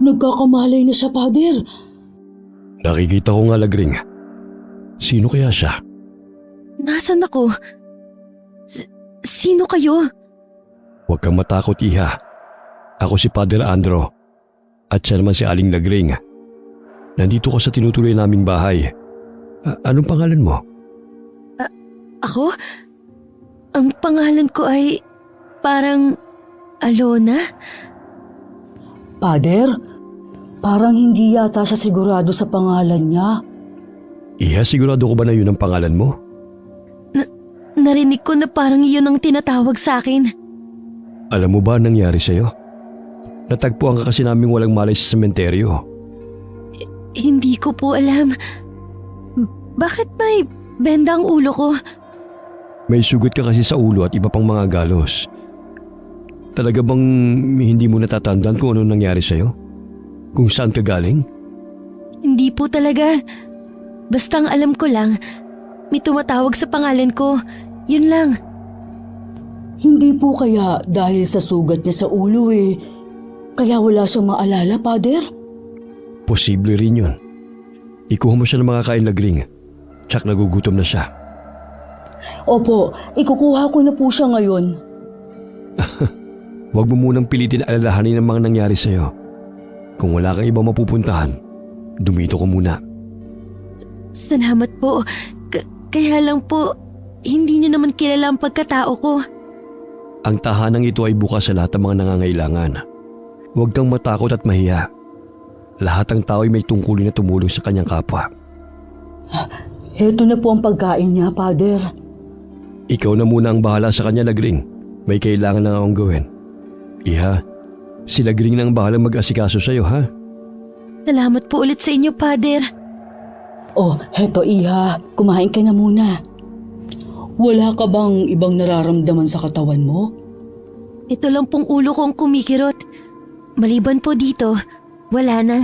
Nagkakamalay na siya, Pader. Nakikita ko nga, Lagring. Sino kaya siya? Nasaan ako? Sino kayo? Huwag kang matakot, Iha. Ako si Padre Andro. At siya naman si Aling Lagring. Nandito ka sa tinutuloy naming bahay. Anong pangalan mo? Ako? Ang pangalan ko ay parang Alona? Pader, parang hindi yata siya sigurado sa pangalan niya. Iha, sigurado ko ba na yun ang pangalan mo? Narinig ko na parang iyon ang tinatawag sa akin. Alam mo ba ang nangyari sa'yo? Natagpuan ka kasi naming walang malay sa sementeryo. Hindi ko po alam. Bakit may benda ang ulo ko? May sugat ka kasi sa ulo at iba pang mga galos. Talaga bang hindi mo natatandaan kung ano nangyari sa'yo? Kung saan ka galing? Hindi po talaga. Basta ang alam ko lang, may tumatawag sa pangalan ko. Yun lang. Hindi po kaya dahil sa sugat niya sa ulo kaya wala siyang maalala, Pader? Posible rin yun. Ikuha mo siya ng mga kain, Lagring. Tsak nagugutom na siya. Opo, ikukuha ko na po siya ngayon. Huwag mo munang pilitin alalahanin ang mga nangyari sa'yo. Kung wala kang ibang mapupuntahan, dumito ko muna. Salamat po. Kaya lang po, hindi niyo naman kilala ang pagkatao ko. Ang tahanang ito ay bukas sa lahat ng mga nangangailangan. Huwag kang matakot at mahiya. Lahat ng tao ay may tungkulin na tumulong sa kanyang kapwa. Heto na po ang pagkain niya, Pader. Ikaw na muna ang bahala sa kanya, Lagring. May kailangan na akong gawin. Iha, si Lagring na ang bahala mag-asikaso sa'yo, ha? Salamat po ulit sa inyo, Pader. Oh, heto Iha, kumain ka na muna. Wala ka bang ibang nararamdaman sa katawan mo? Ito lang pong ulo ko ang kumikirot. Maliban po dito, wala na.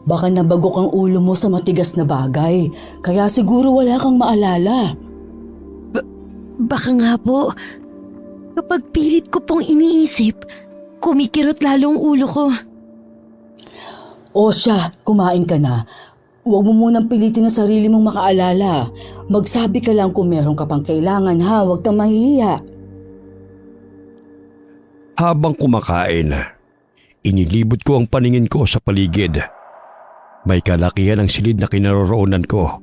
Baka nabagok ang ulo mo sa matigas na bagay, kaya siguro wala kang maalala. Baka nga po. Kapag pilit ko pong iniisip, kumikirot lalo ang ulo ko. O siya, kumain ka na. Huwag mo munang pilitin ang sarili mong makaalala. Magsabi ka lang kung meron ka pang kailangan, ha? Huwag kang mahihiya. Habang kumakain, inilibot ko ang paningin ko sa paligid. May kalakihan ang silid na kinaroroonan ko.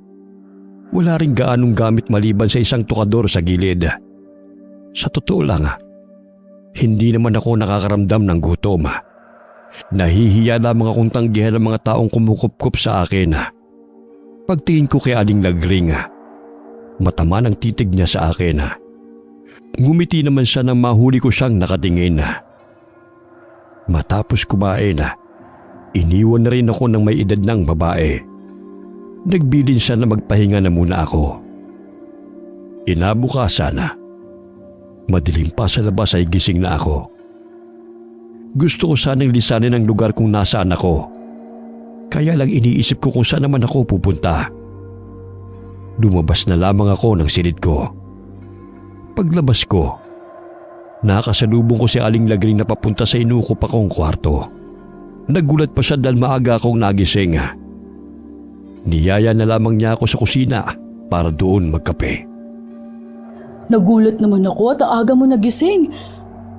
Wala ring gaanong gamit maliban sa isang tukador sa gilid. Sa totoo lang, hindi naman ako nakakaramdam ng gutom. Nahihiya lamang akong tanggihan ng mga taong kumukupkup sa akin. Pagtingin ko kay Aling Lagring, matama ng titig niya sa akin. Ngumiti naman siya nang mahuli ko siyang nakatingin. Matapos kumain, iniwan na rin ako ng may edad ng babae. Nagbilin siya na magpahinga na muna ako. Inabukasan, madilim pa sa labas ay gising na ako. Gusto ko sanang lisanin ang lugar kung nasaan ako. Kaya lang iniisip ko kung saan naman ako pupunta. Lumabas na lamang ako ng silid ko. Paglabas ko, nakasalubong ko si Aling Lagring na papunta sa inukop akong kwarto. Nagulat pa siya dahil maaga akong nagising. Niyaya na lamang niya ako sa kusina para doon magkape. Nagulat naman ako at ang aga mo nagising.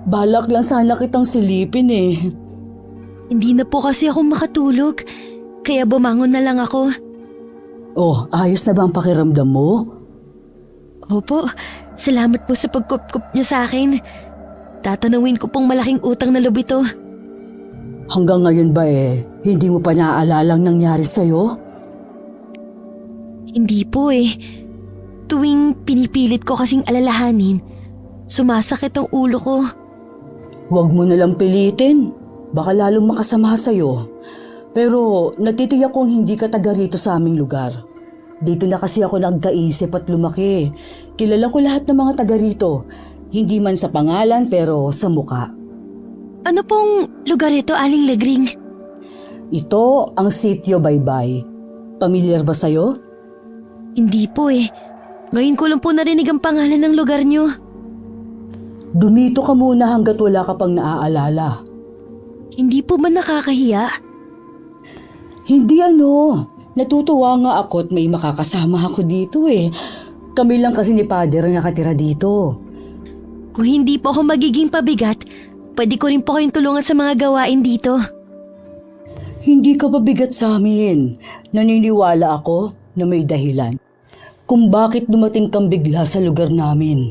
Balak lang sana kitang silipin Hindi na po kasi ako makatulog, kaya bumangon na lang ako. Oh, ayos na ba ang pakiramdam mo? Opo, salamat po sa pagkup-kup niyo sa akin. Tatanawin ko pong malaking utang na loob ito. Hanggang ngayon ba hindi mo pa naaalala ang nangyari sa'yo? Hindi po Tuwing pinipilit ko kasing alalahanin, sumasakit ang ulo ko. Huwag mo nalang pilitin. Baka lalong makasama sa'yo. Pero natitiyak kong hindi ka taga rito sa aming lugar. Dito na kasi ako nagkaisip at lumaki. Kilala ko lahat ng mga taga rito. Hindi man sa pangalan pero sa muka. Ano pong lugar ito, Aling Lagring? Ito ang Sitio Baybay. Pamilyar ba sa'yo? Hindi po Ngayon ko lang po narinig ang pangalan ng lugar niyo. Dumito ka muna hanggat wala ka pang naaalala. Hindi po ba nakakahiya? Hindi natutuwa nga ako at may makakasama ako dito eh. Kami lang kasi ni Father ang nakatira dito. Kung hindi po ako magiging pabigat, pwede ko rin po kayong tulungan sa mga gawain dito. Hindi ka pabigat sa amin. Naniniwala ako na may dahilan kung bakit dumating kang bigla sa lugar namin.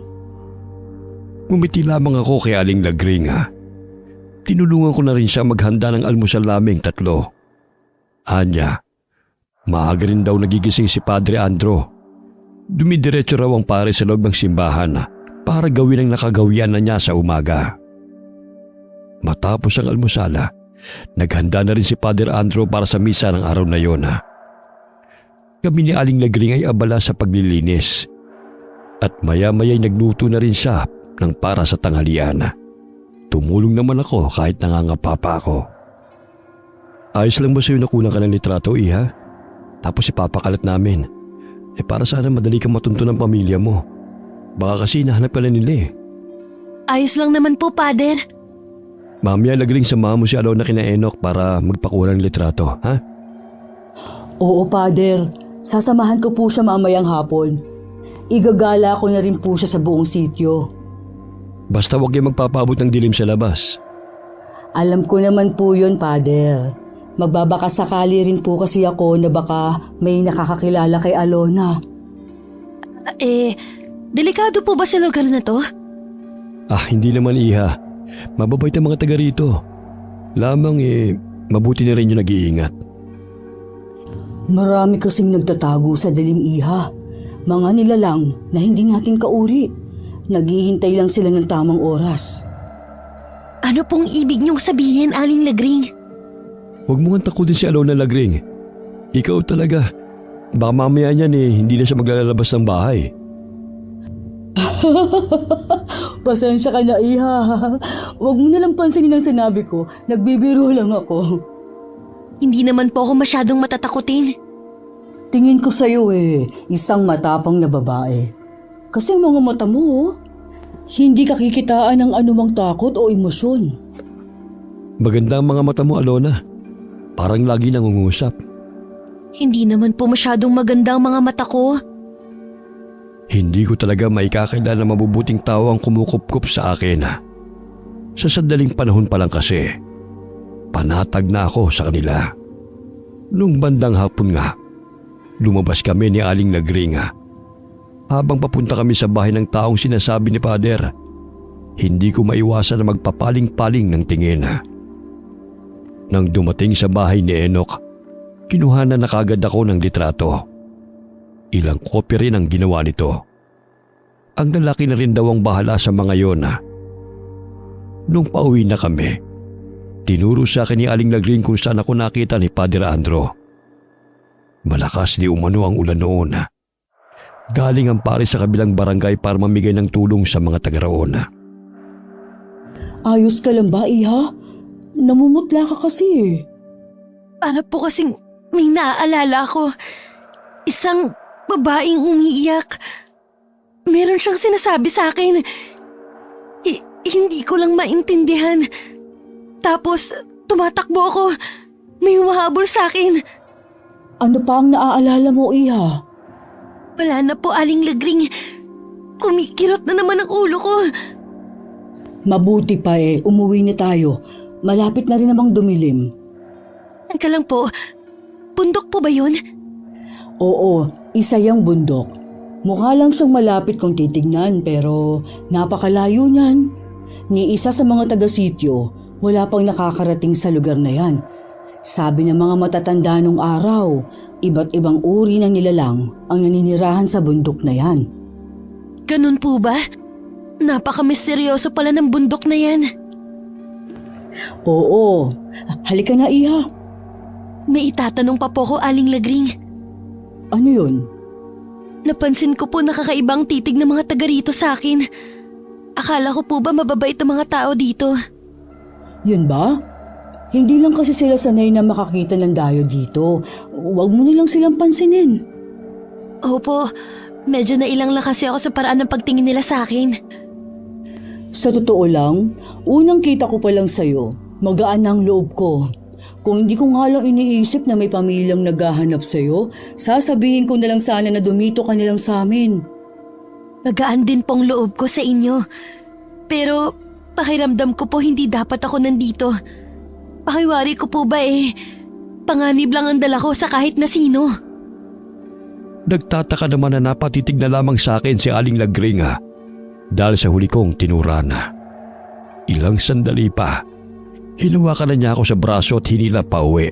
Ngumiti lamang ako kay Aling Lagring ha. Tinulungan ko na rin siya maghanda ng almusal naming tatlo. Anya, maaga rin daw nagigising si Padre Andro. Dumidiretso raw ang pare sa loob ng simbahan para gawin ang nakagawian na niya sa umaga. Matapos ang almusala, naghanda na rin si Padre Andro para sa misa ng araw na yon. Kami ni Aling Lagring ay abala sa paglilinis at maya-maya'y nagluto na rin siya ng para sa tanghalian. Tumulong naman ako kahit nangangapa pa ako. Ayos lang ba sa'yo na kulang ka ng litrato, Iha? Tapos ipapakalat namin. Para sana madali kang matunto ng pamilya mo. Baka kasi nahanap ka na nila eh. Ayos lang naman po, Father. Mamaya Lagring samahan mo si Alona kina Enoch para magpakuha ng litrato, ha? Oo, Father. Sasamahan ko po siya mamayang hapon. Igagala ko na rin po siya sa buong sityo. Basta huwag kayo magpapaabot ng dilim sa labas. Alam ko naman po yun, Father. Magbabakasakali rin po kasi ako na baka may nakakakilala kay Alona. Delikado po ba sa lugar na to? Hindi naman, Iha. Mababait ang mga taga rito. Lamang mabuti na rin yung nag-iingat. Marami kasing nagtatago sa dilim, Iha. Mga nilalang na hindi natin kauri. Naghihintay lang sila ng tamang oras. Ano pong ibig niyong sabihin, Aling Lagring? Huwag mo nga takutin si Alona Lagring. Ikaw talaga. Baka mamaya niyan hindi na siya maglalabas ng bahay. Pasensya ka na, Iha. Huwag mo nalang pansinin ang sinabi ko. Nagbibiro lang ako. Hindi naman po ako masyadong matatakutin. Tingin ko sa'yo isang matapang na babae. Kasi ang mga mata mo, hindi ka kikitaan ng anumang takot o emosyon. Maganda ang mga mata mo, Alona. Parang lagi nangungusap. Hindi naman po masyadong maganda ang mga mata ko. Hindi ko talaga maikakailan na mabubuting tao ang kumukupkup sa akin. Sa sandaling panahon pa lang kasi, panatag na ako sa kanila. Nung bandang hapon nga, lumabas kami ni Aling Lagring. Habang papunta kami sa bahay ng taong sinasabi ni Father, hindi ko maiwasan na magpapaling-paling ng tingin. Nang dumating sa bahay ni Enoch, kinuhanan na kagad ako ng litrato. Ilang kopya rin ang ginawa nito. Ang lalaki na rin daw ang bahala sa mga yon. Nung pauwi na kami, tinuro sa akin ni Aling Lagring kung saan ako nakita ni Padre Andro. Malakas di umano ang ulan noon. Galing ang pare sa kabilang barangay para mamigay ng tulong sa mga taga-roon. Ayos ka lang ba, Iha? Namumutla ka kasi. Para po kasing may naaalala ko. Isang babaeng umiiyak. Meron siyang sinasabi sa akin. Hindi ko lang maintindihan. Tapos tumatakbo ako. May humahabol sa akin. Ano pa ang naaalala mo, Iha? Wala na po, Aling Lagring. Kumikirot na naman ang ulo ko. Mabuti pa umuwi na tayo. Malapit na rin namang dumilim. Teka lang po, bundok po ba yun? Oo, isa yung bundok. Mukha lang siyang malapit kung titignan pero napakalayo niyan. Ni isa sa mga taga-sityo, wala pang nakakarating sa lugar na yan. Sabi ng mga matatanda nung araw, iba't ibang uri ng nilalang ang naninirahan sa bundok na yan. Ganun po ba? Napaka-misteryoso pala ng bundok na yan. Oo, halika na, Iha. May itatanong pa po ko, Aling Lagring. Ano yun? Napansin ko po nakakaibang titig ng mga taga rito sa akin. Akala ko po ba mababait ang mga tao dito? Yun ba? Hindi lang kasi sila sanay na makakita ng dayo dito. Huwag mo nilang silang pansinin. Opo, medyo nailang lang kasi ako sa paraan ng pagtingin nila sa akin. Sa totoo lang, unang kita ko pa lang sa'yo, Magaan ang loob ko. Kung hindi ko nga lang iniisip na may pamilyang naghahanap sa'yo, sasabihin ko na lang sana na dumito ka nilang sa amin. Magaan din pong loob ko sa inyo. Pero pakiramdam ko po hindi dapat ako nandito. Pakiwari ko po ba panganib lang ang dala ko sa kahit na sino. Nagtataka naman na napatitig na lamang sa akin si Aling Lagring dahil sa huli kong tinurana. Ilang sandali pa, hinawakan na niya ako sa braso at hinila pa uwi.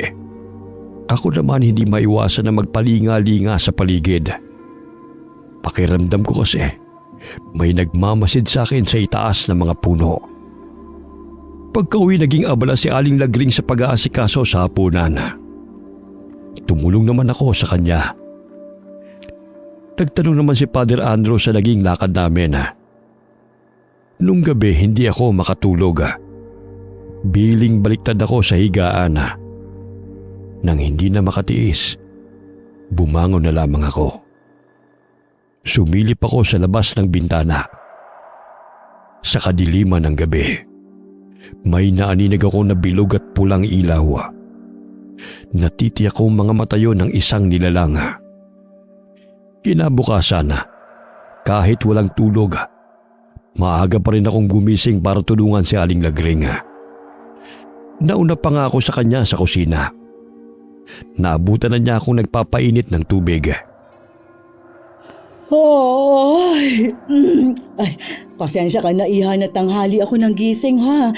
Ako naman hindi maiwasan na magpalinga-linga sa paligid. Pakiramdam ko kasi may nagmamasid sa akin sa itaas ng mga puno. Pagka-uwi naging abala si Aling Lagring sa pag-aasikaso sa hapunan. Tumulong naman ako sa kanya. Nagtanong naman si Father Andrew sa naging lakad namin. Nung gabi hindi ako makatulog. Biling baliktad ako sa higaan. Nang hindi na makatiis, bumangon na lamang ako. Sumilip ako sa labas ng bintana. Sa kadiliman ng gabi, may naaninig ako na bilog at pulang ilaw. Natitiyak kong mga matayo ng isang nilalang. Kinabukasan, kahit walang tulog, maaga pa rin akong gumising para tulungan si Aling Lagring. Nauna pa nga ako sa kanya sa kusina. Naabutan na niya akong nagpapainit ng tubig. Ay, pasensya ka na iha na tanghali ako ng gising ha.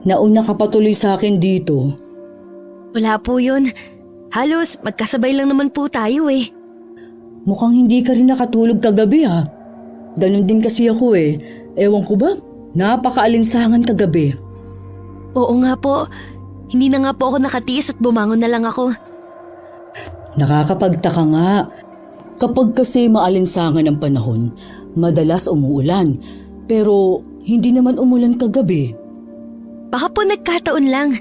Nauna ka patuloy sa akin dito. Wala po yun. Halos magkasabay lang naman po tayo Mukhang hindi ka rin nakatulog kagabi ha. Ganon din kasi ako Ewan ko ba, napakaalinsangan kagabi. Oo nga po. Hindi na nga po ako nakatiis at bumangon na lang ako. Nakakapagtaka nga. Kapag kasi maalinsangan ang panahon, madalas umuulan. Pero hindi naman umulan kagabi. Baka po nagkataon lang.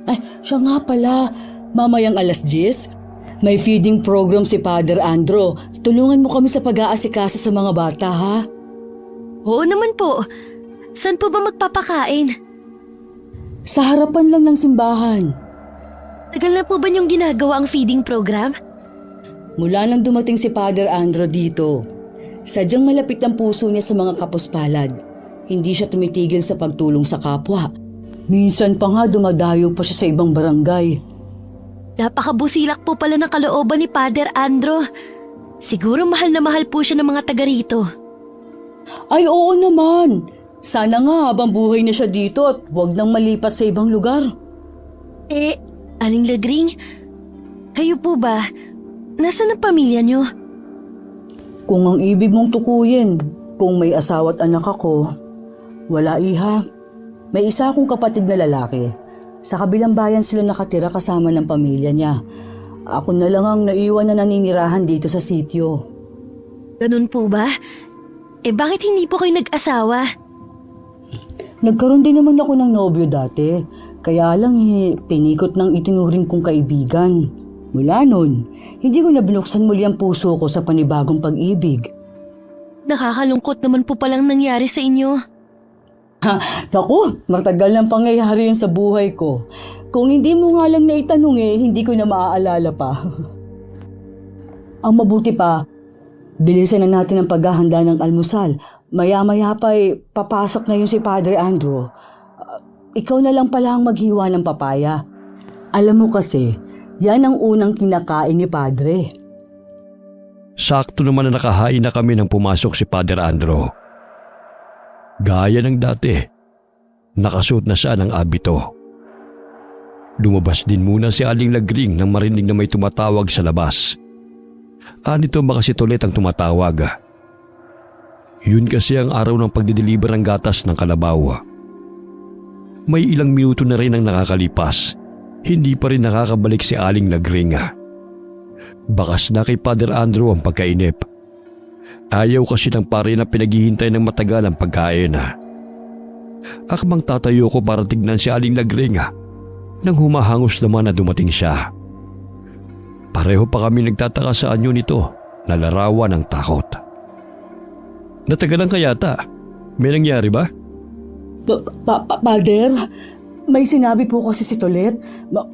Ay, siya nga pala. Mamayang 10:00, may feeding program si Father Andrew. Tulungan mo kami sa pag-aasikasa sa mga bata, ha? Oo naman po. Saan po ba magpapakain? Sa harapan lang ng simbahan. Tagal na po ba niyong ginagawa ang feeding program? Mula nang dumating si Father Andrew dito, sadyang malapit ang puso niya sa mga kapuspalad. Hindi siya tumitigil sa pagtulong sa kapwa. Minsan pa nga dumadayo pa siya sa ibang barangay. Napakabusilak po pala ng kalooban ni Father Andrew. Siguro mahal na mahal po siya ng mga taga rito. Ay oo naman. Sana nga habang buhay na siya dito at huwag nang malipat sa ibang lugar. Aling Lagring, kayo po ba? Nasaan ang pamilya niyo? Kung ang ibig mong tukuyin, kung may asawa at anak ako, wala iha. May isa akong kapatid na lalaki. Sa kabilang bayan sila nakatira kasama ng pamilya niya. Ako na lang ang naiwan na naninirahan dito sa sityo. Ganun po ba? Bakit hindi po kayo nag-asawa? Nagkaroon din naman ako ng nobyo dati. Kaya lang pinikot ng itinuring kong kaibigan. Mula nun, hindi ko na binuksan muli ang puso ko sa panibagong pag-ibig. Nakakalungkot naman po palang nangyari sa inyo. Naku, matagal ng pangyayari yun sa buhay ko. Kung hindi mo nga lang naitanong hindi ko na maaalala pa. Ang mabuti pa, bilisan na natin ang paghahanda ng almusal. Maya-maya pa papasok na yun si Padre Andrew. Ikaw na lang pala ang maghiwa ng papaya. Alam mo kasi, yan ang unang kinakain ni Padre. Sakto naman na nakahain na kami nang pumasok si Father Andrew. Gaya ng dati, nakasuot na siya ng abito. Lumabas din muna si Aling Lagring nang marinig na may tumatawag sa labas. Anito makasit ulit ang tumatawag. Yun kasi ang araw ng pagdideliver ng gatas ng Kalabaw. May ilang minuto na rin ang nakakalipas. Hindi pa rin nakakabalik si Aling Lagring. Bakas na kay Father Andrew ang pagkainip. Ayaw kasi ng pare na pinaghihintay ng matagal ang pagkain. Akmang tatayo ko para tignan si Aling Lagring nang humahangos naman na dumating siya. Pareho pa kami nagtataka sa anyo nito na larawan ng takot. Natagalan ka yata. May nangyari ba? Father, May sinabi po kasi si Tolet.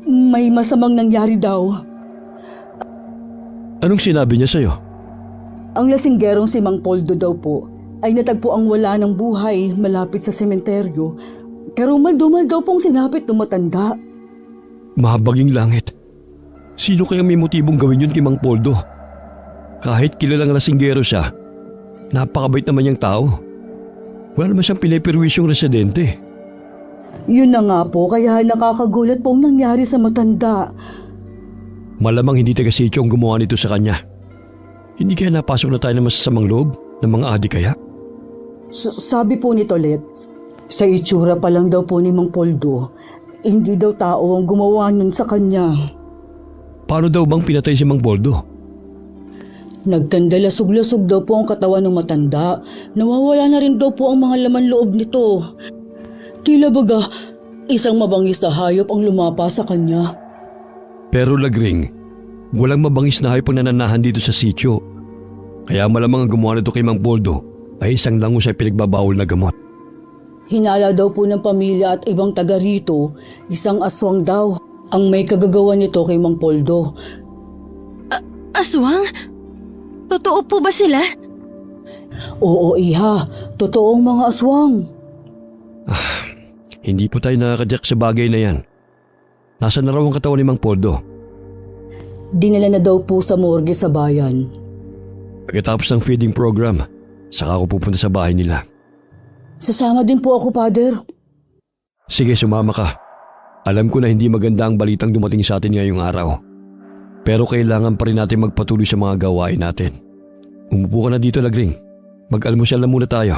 May masamang nangyari daw. Anong sinabi niya sa'yo? Ang lasinggerong si Mang Poldo daw po ay natagpo ang wala ng buhay malapit sa sementeryo. Karumal-dumal daw pong sinapit ng matanda. Mahabaging langit. Sino kaya may motibong gawin yun kay Mang Poldo? Kahit kilalang lasinggero siya, napakabait naman niyang tao. Wala naman siyang pinipirwisyong residente. Yun na nga po, kaya nakakagulat pong nangyari sa matanda. Malamang hindi taga-sityo ang gumawa nito sa kanya. Hindi kaya napasok na tayo ng masasamang loob ng mga adik kaya? Sabi po ni Tolet, sa itsura pa lang daw po ni Mang Poldo, hindi daw tao ang gumawa nun sa kanya. Paano daw bang pinatay si Mang Poldo? Nagkandalasog-lasog daw po ang katawan ng matanda. Nawawala na rin daw po ang mga laman loob nito. Tila baga, isang mabangis na hayop ang lumapa sa kanya. Pero Lagring, walang mabangis na hayop ang nananahan dito sa sityo. Kaya malamang ang gumawa nito kay Mang Poldo ay isang lango sa pinagbabawal na gamot. Hinala daw po ng pamilya at ibang taga rito, isang aswang daw ang may kagagawa nito kay Mang Poldo. Aswang? Totoo po ba sila? Oo, iha. Totoong mga aswang. Hindi po tayo nakakadyak sa bagay na yan. Nasaan na raw ang katawan ni Mang Poldo? Dinala na daw po sa morgue sa bayan. Pagkatapos ng feeding program, saka ako pupunta sa bahay nila. Sasama din po ako, Father. Sige, sumama ka. Alam ko na hindi maganda ang balitang dumating sa atin ngayong araw. Pero kailangan pa rin natin magpatuloy sa mga gawain natin. Umupo ka na dito, Lagring. Mag-almusal na muna tayo.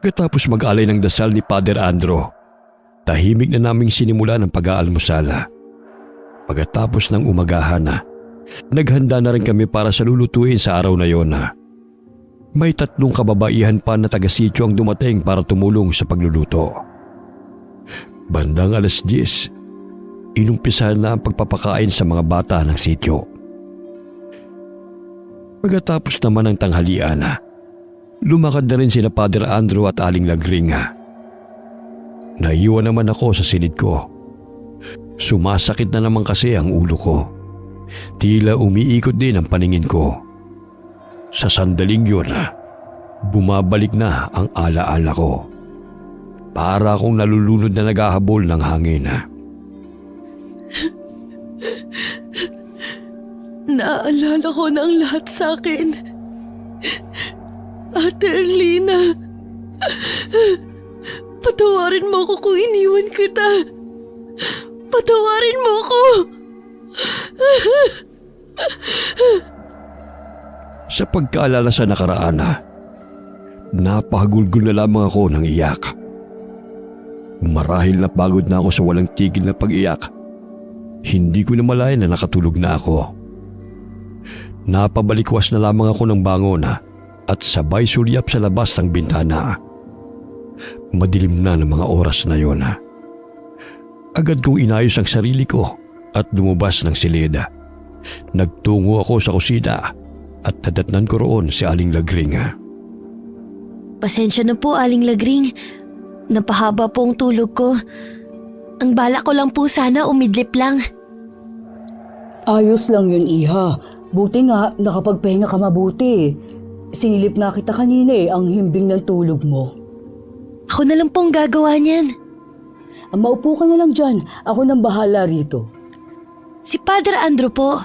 Pagkatapos mag-alay ng dasal ni Father Andro, tahimik na naming sinimula ng pag-aalmusala. Pagkatapos ng umagahan na, naghanda na rin kami para sa lulutuin sa araw na yon. May 3 kababaihan pa na taga-sityo ang dumating para tumulong sa pagluluto. Bandang 10:00, inumpisahan na ang pagpapakain sa mga bata ng sityo. Pagkatapos naman ng tanghalian, lumakad na rin sina Father Andrew at Aling Lagring. Naiwan naman ako sa silid ko. Sumasakit na naman kasi ang ulo ko. Tila umiikot din ang paningin ko. Sa sandaling yun, bumabalik na ang alaala ko. Para akong nalulunod na naghahabol ng hangin. Naaalala ko na ang lahat sa akin. Ate Erlina, patawarin mo ako kung iniwan kita. Patawarin mo ako. Sa pagkaalala sa nakaraan, napahagulgol na lamang ako ng iyak. Marahil napagod na ako sa walang tigil na pag-iyak. Hindi ko na malayan na nakatulog na ako. Napabalikwas na lamang ako ng bangon at sabay sulyap sa labas ng bintana. Madilim na ng mga oras na yon. Agad kong inayos ang sarili ko at lumabas ng silid. Nagtungo ako sa kusina at nadatnan ko roon si Aling Lagring. Pasensya na po, Aling Lagring. Napahaba po ang tulog ko. Ang bala ko lang po sana umidlip lang. Ayos lang yun, iha. Buti nga, nakapagpahinga ka mabuti. Sinilip na kita kanina ang himbing ng tulog mo. Ako na lang po ang gagawa niyan. Maupo ka na lang dyan. Ako nang bahala rito. Si Padre Andrew po.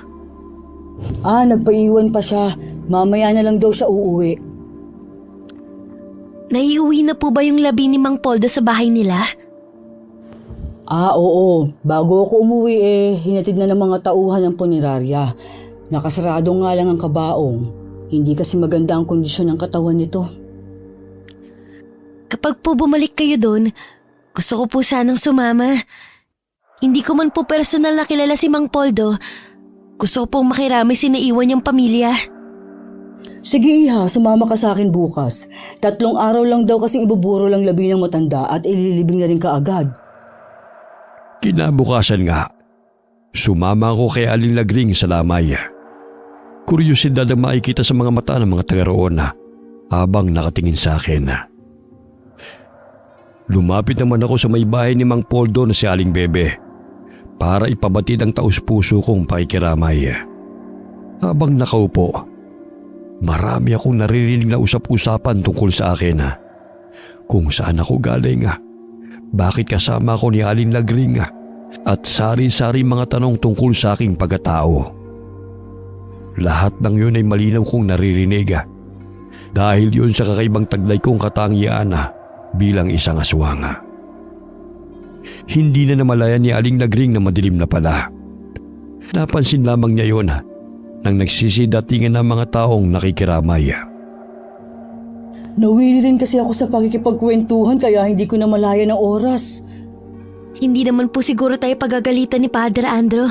Nagpaiwan pa siya. Mamaya na lang daw siya uuwi. Naiuwi na po ba yung labi ni Mang Poldo sa bahay nila? Oo. Bago ako umuwi hinatid na ng mga tauhan ng punerarya. Nakasarado nga lang ang kabaong. Hindi kasi maganda ang kondisyon ng katawan nito. Kapag po bumalik kayo doon, gusto ko po sanang sumama. Hindi ko man po personal na kilala si Mang Poldo. Gusto ko pong makirami si naiwan niyang pamilya. Sige iha, sumama ka sa akin bukas. 3 araw lang daw kasing ibuburo lang labi ng matanda at ililibing na rin kaagad. Kinabukasan nga, sumama ako kay Aling Lagring sa lamay. Kuryosidad ang makikita sa mga mata ng mga taga roon habang nakatingin sa akin. Lumapit naman ako sa may bahay ni Mang Poldo na si Aling Bebe para ipabatid ang taus-puso kong pakikiramay. Habang nakaupo, marami akong naririnig na usap-usapan tungkol sa akin. Kung saan ako galing, bakit kasama ako ni Aling Lagring, at sari-sari mga tanong tungkol sa aking pagkatao. Lahat ng yun ay malinaw kong naririnig dahil yun sa kakaibang taglay kong katangian bilang isang aswang. Hindi na namalayan ni Aling Lagring na madilim na pala. Napansin lamang niya yun nang nagsisidatingan ng mga taong nakikiramay. Nawili rin kasi ako sa pakikipagkwentuhan kaya hindi ko na malaya ng oras. Hindi naman po siguro tayo pagagalitan ni Padre Andro.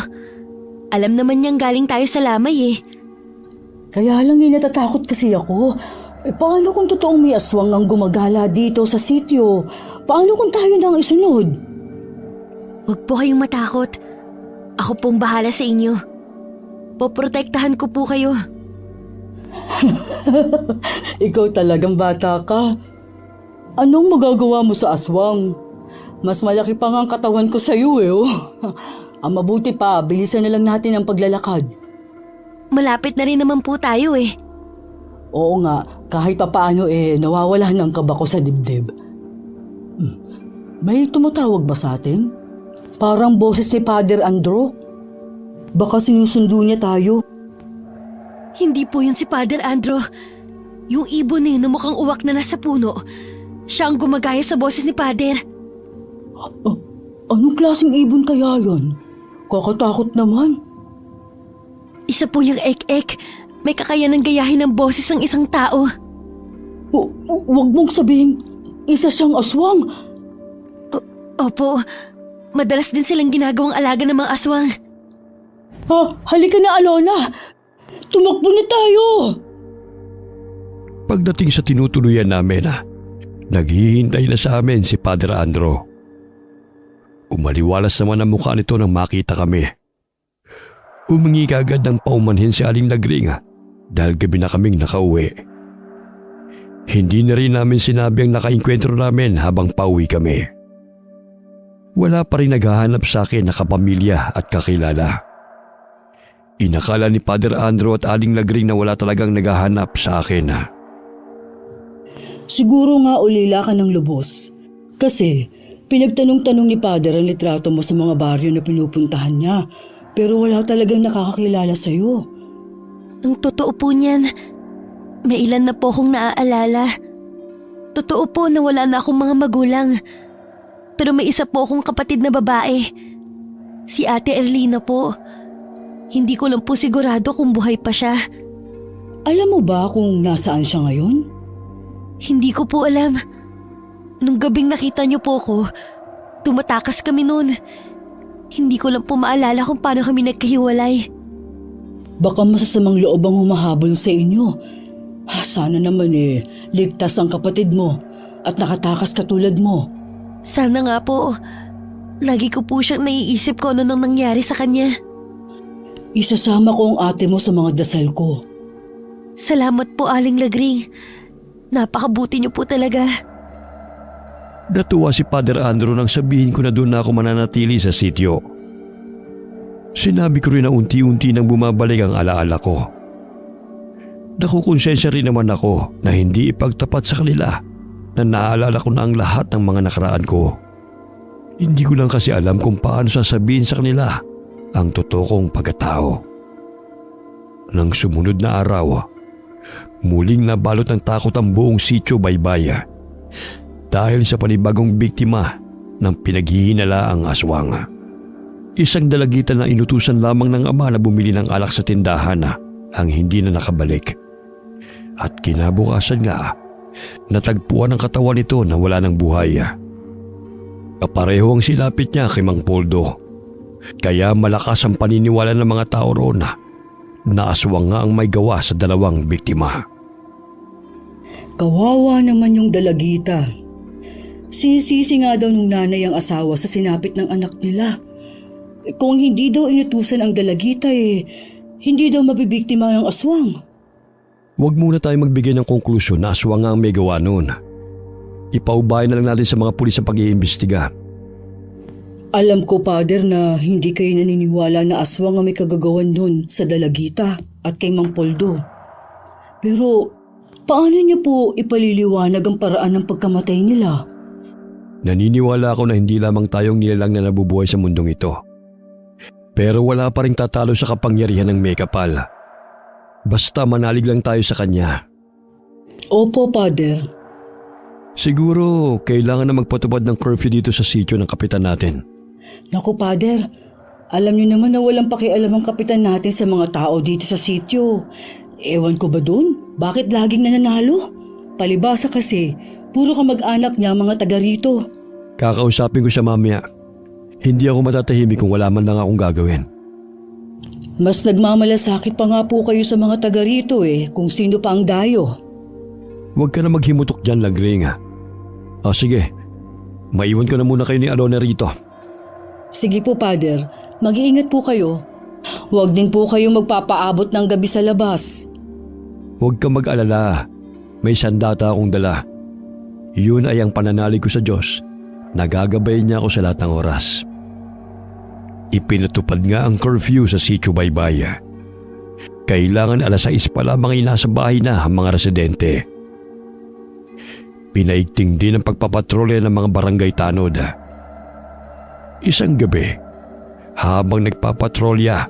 Alam naman niyang galing tayo sa lamay eh. Kaya lang natatakot kasi ako. Paano kung totoong may aswang ang gumagala dito sa sityo? Paano kung tayo nang isunod? Huwag po kayong matakot. Ako pong bahala sa inyo. Poprotektahan ko po kayo. Ikaw talagang bata ka. Anong magagawa mo sa aswang? Mas malaki pa nga ang katawan ko sa iyo eh. Oh. Ang mabuti pa, bilisan na lang natin ang paglalakad. Malapit na rin naman po tayo eh. Oo nga, kahit papaano nawawala ng kaba ko sa dibdib. May tumatawag ba sa atin? Parang boses ni Padre Andro. Baka sinusundo niya tayo. Hindi po yun si Padre Andro. Yung ibon na mukhang uwak na nasa puno. Siya ang gumagaya sa boses ni Padre. Anong klaseng ibon kaya yon? Kakatakot naman. Isa po yung ek-ek. May kakayanang gayahin ng boses ng isang tao. Huwag mong sabihin, isa siyang aswang. Opo, madalas din silang ginagawang alaga ng mga aswang. Halika na, Alona. Tumakbo na tayo. Pagdating sa tinutuluyan namin, naghihintay na sa amin si Padre Andro. Umaliwalas naman ang mukha nito nang makita kami. Humingi kaagad ng paumanhin si Aling Lagring dahil gabi na kaming nakauwi. Hindi na rin namin sinabi ang nakainkwentro namin habang pauwi kami. Wala pa rin naghahanap sa akin na kapamilya at kakilala. Inakala ni Padre Andro at Aling Lagring na wala talagang naghahanap sa akin. Siguro nga ulila ka ng lubos. Kasi pinagtanong-tanong ni Padre ang litrato mo sa mga baryo na pinupuntahan niya. Pero wala talagang nakakakilala sa'yo. Ang totoo po niyan, may ilan na po akong naaalala. Totoo po na wala na akong mga magulang. Pero may isa po akong kapatid na babae. Si Ate Erlina po. Hindi ko lang po sigurado kung buhay pa siya. Alam mo ba kung nasaan siya ngayon? Hindi ko po alam. Nung gabing nakita niyo po ko, tumatakas kami noon. Hindi ko lang po maalala kung paano kami nagkahiwalay. Baka masasamang loob ang humahabol sa inyo. Sana naman ligtas ang kapatid mo at nakatakas katulad mo. Sana nga po. Lagi ko po siyang naiisip ko ano nang nangyari sa kanya. Isasama ko ang ate mo sa mga dasal ko. Salamat po, Aling Lagring. Napakabuti niyo po talaga. Natuwa si Padre Andro nang sabihin ko na doon na ako mananatili sa sityo. Sinabi ko rin na unti-unti nang bumabalik ang alaala ko. Nakukonsensya rin naman ako na hindi ipagtapat sa kanila na naaalala ko na ang lahat ng mga nakaraan ko. Hindi ko lang kasi alam kung paano sasabihin sa kanila ang totoo kong pagkatao. Nang sumunod na araw, muling nabalot ng takot ang buong sityo Baybaya dahil sa panibagong biktima ng pinaghihinalaang aswang. Isang dalagitan na inutusan lamang ng ama na bumili ng alak sa tindahan ang hindi na nakabalik. At kinabukasan nga, natagpuan ang katawan nito na wala ng buhay. Kapareho ang silapit niya kay Mang Poldo. Kaya malakas ang paniniwala ng mga tao roon na aswang nga ang may gawa sa dalawang biktima. Kawawa naman yung dalagita. Sinisisi nga daw nung nanay ang asawa sa sinapit ng anak nila. Kung hindi daw inutusan ang dalagita hindi daw mabibiktima ng aswang. Huwag muna tayo magbigay ng konklusyon na aswang nga ang may gawa noon. Ipaubayan na lang natin sa mga pulis ang pag-iimbestiga. Alam ko, Pader, na hindi kayo naniniwala na aswang ang may kagagawan nun sa Dalagita at kay Mang Poldo. Pero paano niyo po ipaliliwanag ang paraan ng pagkamatay nila? Naniniwala ako na hindi lamang tayong nilalang na nabubuhay sa mundong ito. Pero wala pa rin tatalo sa kapangyarihan ng Maykapal. Basta manalig lang tayo sa kanya. Opo, Pader. Siguro kailangan na magpatupad ng curfew dito sa sitio ng kapitan natin. Naku, Pader, alam niyo naman na walang pakialam ang kapitan natin sa mga tao dito sa sitio. Ewan ko ba dun? Bakit laging nananalo? Palibasa kasi, puro kamag-anak niya mga taga rito. Kakausapin ko siya mamaya. Hindi ako matatahimik kung wala man lang akong gagawin. Mas nagmamalasakit pa nga po kayo sa mga taga rito kung sino pa ang dayo. Huwag ka na maghimutok dyan, Lagring. Sige, maiwan ko na muna kayo ni Alona rito. Sige po, Pader. Mag-iingat po kayo. Huwag din po kayo magpapaabot ng gabi sa labas. Huwag ka mag-alala. May sandata akong dala. Yun ay ang pananalig ko sa Diyos. Nagagabay niya ako sa lahat ng oras. Ipinatupad nga ang curfew sa Sitio Baybay. Kailangan 6:00 pa lamang ay nasa bahay na ang mga residente. Pinaigting din ang pagpapatrolya ng mga barangay tanod. Isang gabi, habang nagpapatrolya,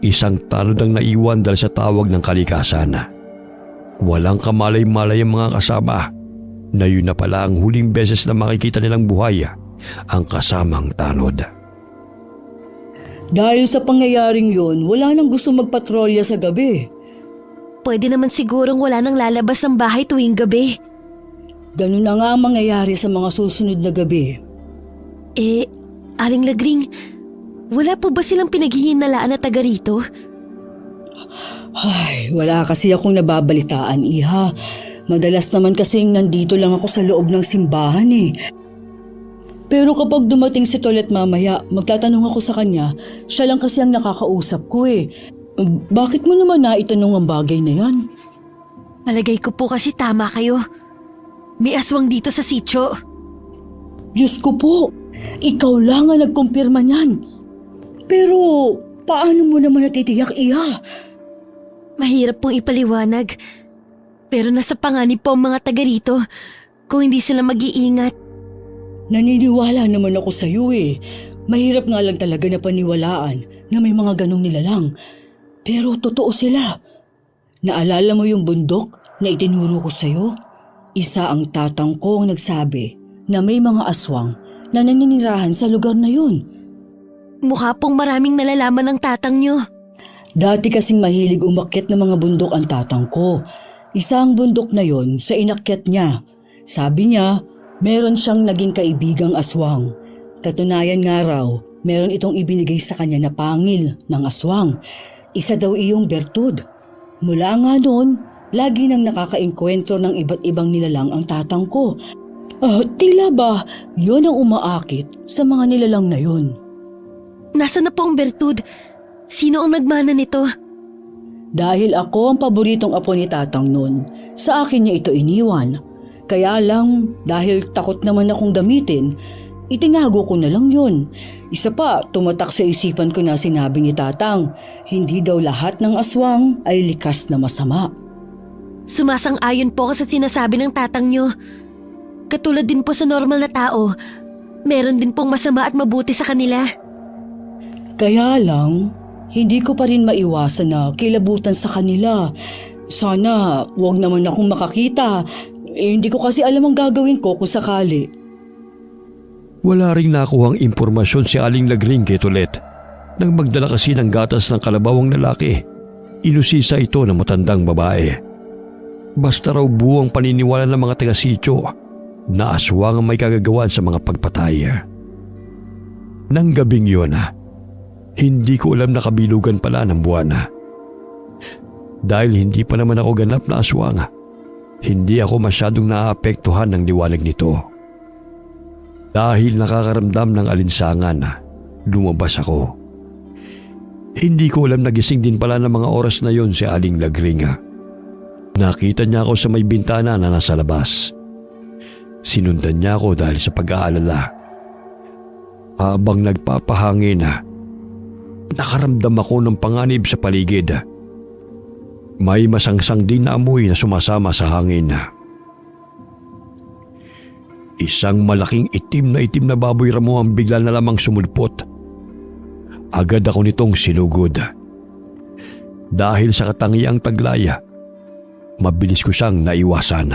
isang tanod ang naiwan dahil sa tawag ng kalikasan. Walang kamalay-malay ang mga kasama na yun na pala ang huling beses na makikita nilang buhay ang kasamang tanod. Dahil sa pangyayaring yun, wala nang gusto magpatrolya sa gabi. Pwede naman sigurong wala nang lalabas ng bahay tuwing gabi. Ganun na nga ang mangyayari sa mga susunod na gabi. Aling Lagring, wala po ba silang pinaghihinalaan na taga rito? Ay, wala kasi akong nababalitaan, Iha. Madalas naman kasing nandito lang ako sa loob ng simbahan Pero kapag dumating si Tolet mamaya, magtatanong ako sa kanya, siya lang kasi ang nakakausap ko Bakit mo naman naitanong ang bagay na yan? Palagay ko po kasi tama kayo. May aswang dito sa sitio. Diyos ko po, ikaw lang ang nagkumpirma niyan. Pero paano mo naman natitiyak, Iha? Mahirap pong ipaliwanag. Pero nasa panganib po ang mga taga rito kung hindi sila mag-iingat. Naniniwala naman ako sa iyo Mahirap nga lang talaga na paniwalaan na may mga ganong nilalang. Pero totoo sila. Naalala mo yung bundok na itinuro ko sa iyo? Isa ang tatang ko ang nagsabi na may mga aswang na naninirahan sa lugar na yun. Mukha pong maraming nalalaman ng tatang nyo. Dati kasing mahilig umakyat ng mga bundok ang tatang ko. Isa ang bundok na yon sa inakyat niya. Sabi niya, meron siyang naging kaibigang aswang. Katunayan nga raw, meron itong ibinigay sa kanya na pangil ng aswang. Isa daw iyong bertud. Mula nga noon, lagi nang nakakaengkwentro ng iba't ibang nilalang ang tatang ko. Tila ba yon ang umaakit sa mga nilalang na yon? Nasaan na po ang bertud? Sino ang nagmana nito? Dahil ako ang paboritong apo ni tatang noon, sa akin niya ito iniwan. Kaya lang, dahil takot naman akong gamitin, itinago ko na lang yun. Isa pa, tumatak sa isipan ko na sinabi ni tatang, hindi daw lahat ng aswang ay likas na masama. Sumasang-ayon po ako sa sinasabi ng tatang nyo. Katulad din po sa normal na tao, meron din pong masama at mabuti sa kanila. Kaya lang, hindi ko pa rin maiwasan na kilabutan sa kanila. Sana wag naman akong makakita. Hindi ko kasi alam ang gagawin ko kung sakali. Wala ring nakuhang impormasyon si Aling Lagring kay Tolet. Nang magdala kasi ng gatas ng kalabawang lalaki, inusisa ito ng matandang babae. Basta raw buwang paniniwala ng mga taga-sityo na aswang ang may kagagawan sa mga pagpatay. Nang gabing yun, hindi ko alam na kabilugan pala ng buwan. Dahil hindi pa naman ako ganap na aswang, hindi ako masyadong naaapektuhan ng liwanag nito. Dahil nakakaramdam ng alinsangan, lumabas ako. Hindi ko alam nagising din pala ng mga oras na yon si Aling Lagring. Nakita niya ako sa may bintana na nasa labas. Sinundan niya ako dahil sa pag-aalala. Habang nagpapahangin, nakaramdam ako ng panganib sa paligid. May masangsang din na amoy na sumasama sa hangin. Isang malaking itim na baboy ramo ang bigla na lamang sumulpot. Agad ako nitong sinugod. Dahil sa katangiang taglaya, mabilis ko siyang naiwasan.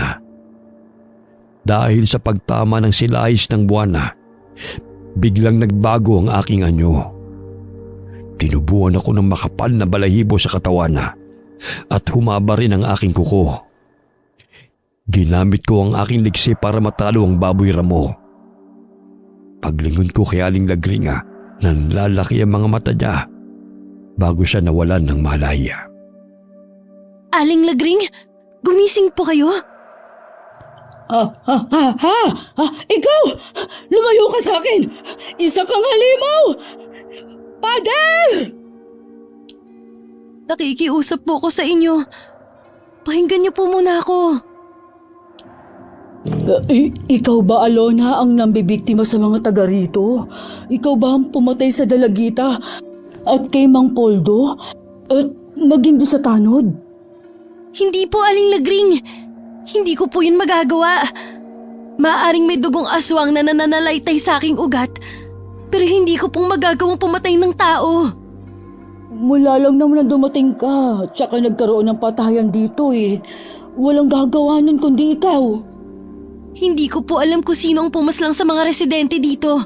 Dahil sa pagtama ng silahis ng buwan, biglang nagbago ang aking anyo. Tinubuan ako ng makapal na balahibo sa katawan at humaba rin ang aking kuko. Ginamit ko ang aking liksi para matalo ang baboy ramo. Paglingon ko kay Aling Lagring, nanlalaki ang mga mata niya bago siya nawalan ng malaya. Aling Lagring, gumising po kayo? Ikaw! Lumayo ka sa akin! Isa kang halimaw! Pader! Nakikiusap po ako sa inyo. Pakinggan niyo po muna ako. Ikaw ba, Alona, ang nambibiktima sa mga taga rito? Ikaw ba ang pumatay sa Dalagita at kay Mang Poldo at maging doon sa tanod? Hindi po, Aling Lagring. Hindi ko po yun magagawa. Maaaring may dugong aswang na nananalaytay sa aking ugat, pero hindi ko pong magagawang pumatay ng tao. Mula lang naman na dumating ka, tsaka nagkaroon ng patayan dito eh. Walang gagawanan kundi ikaw. Hindi ko po alam kung sino ang pumaslang sa mga residente dito.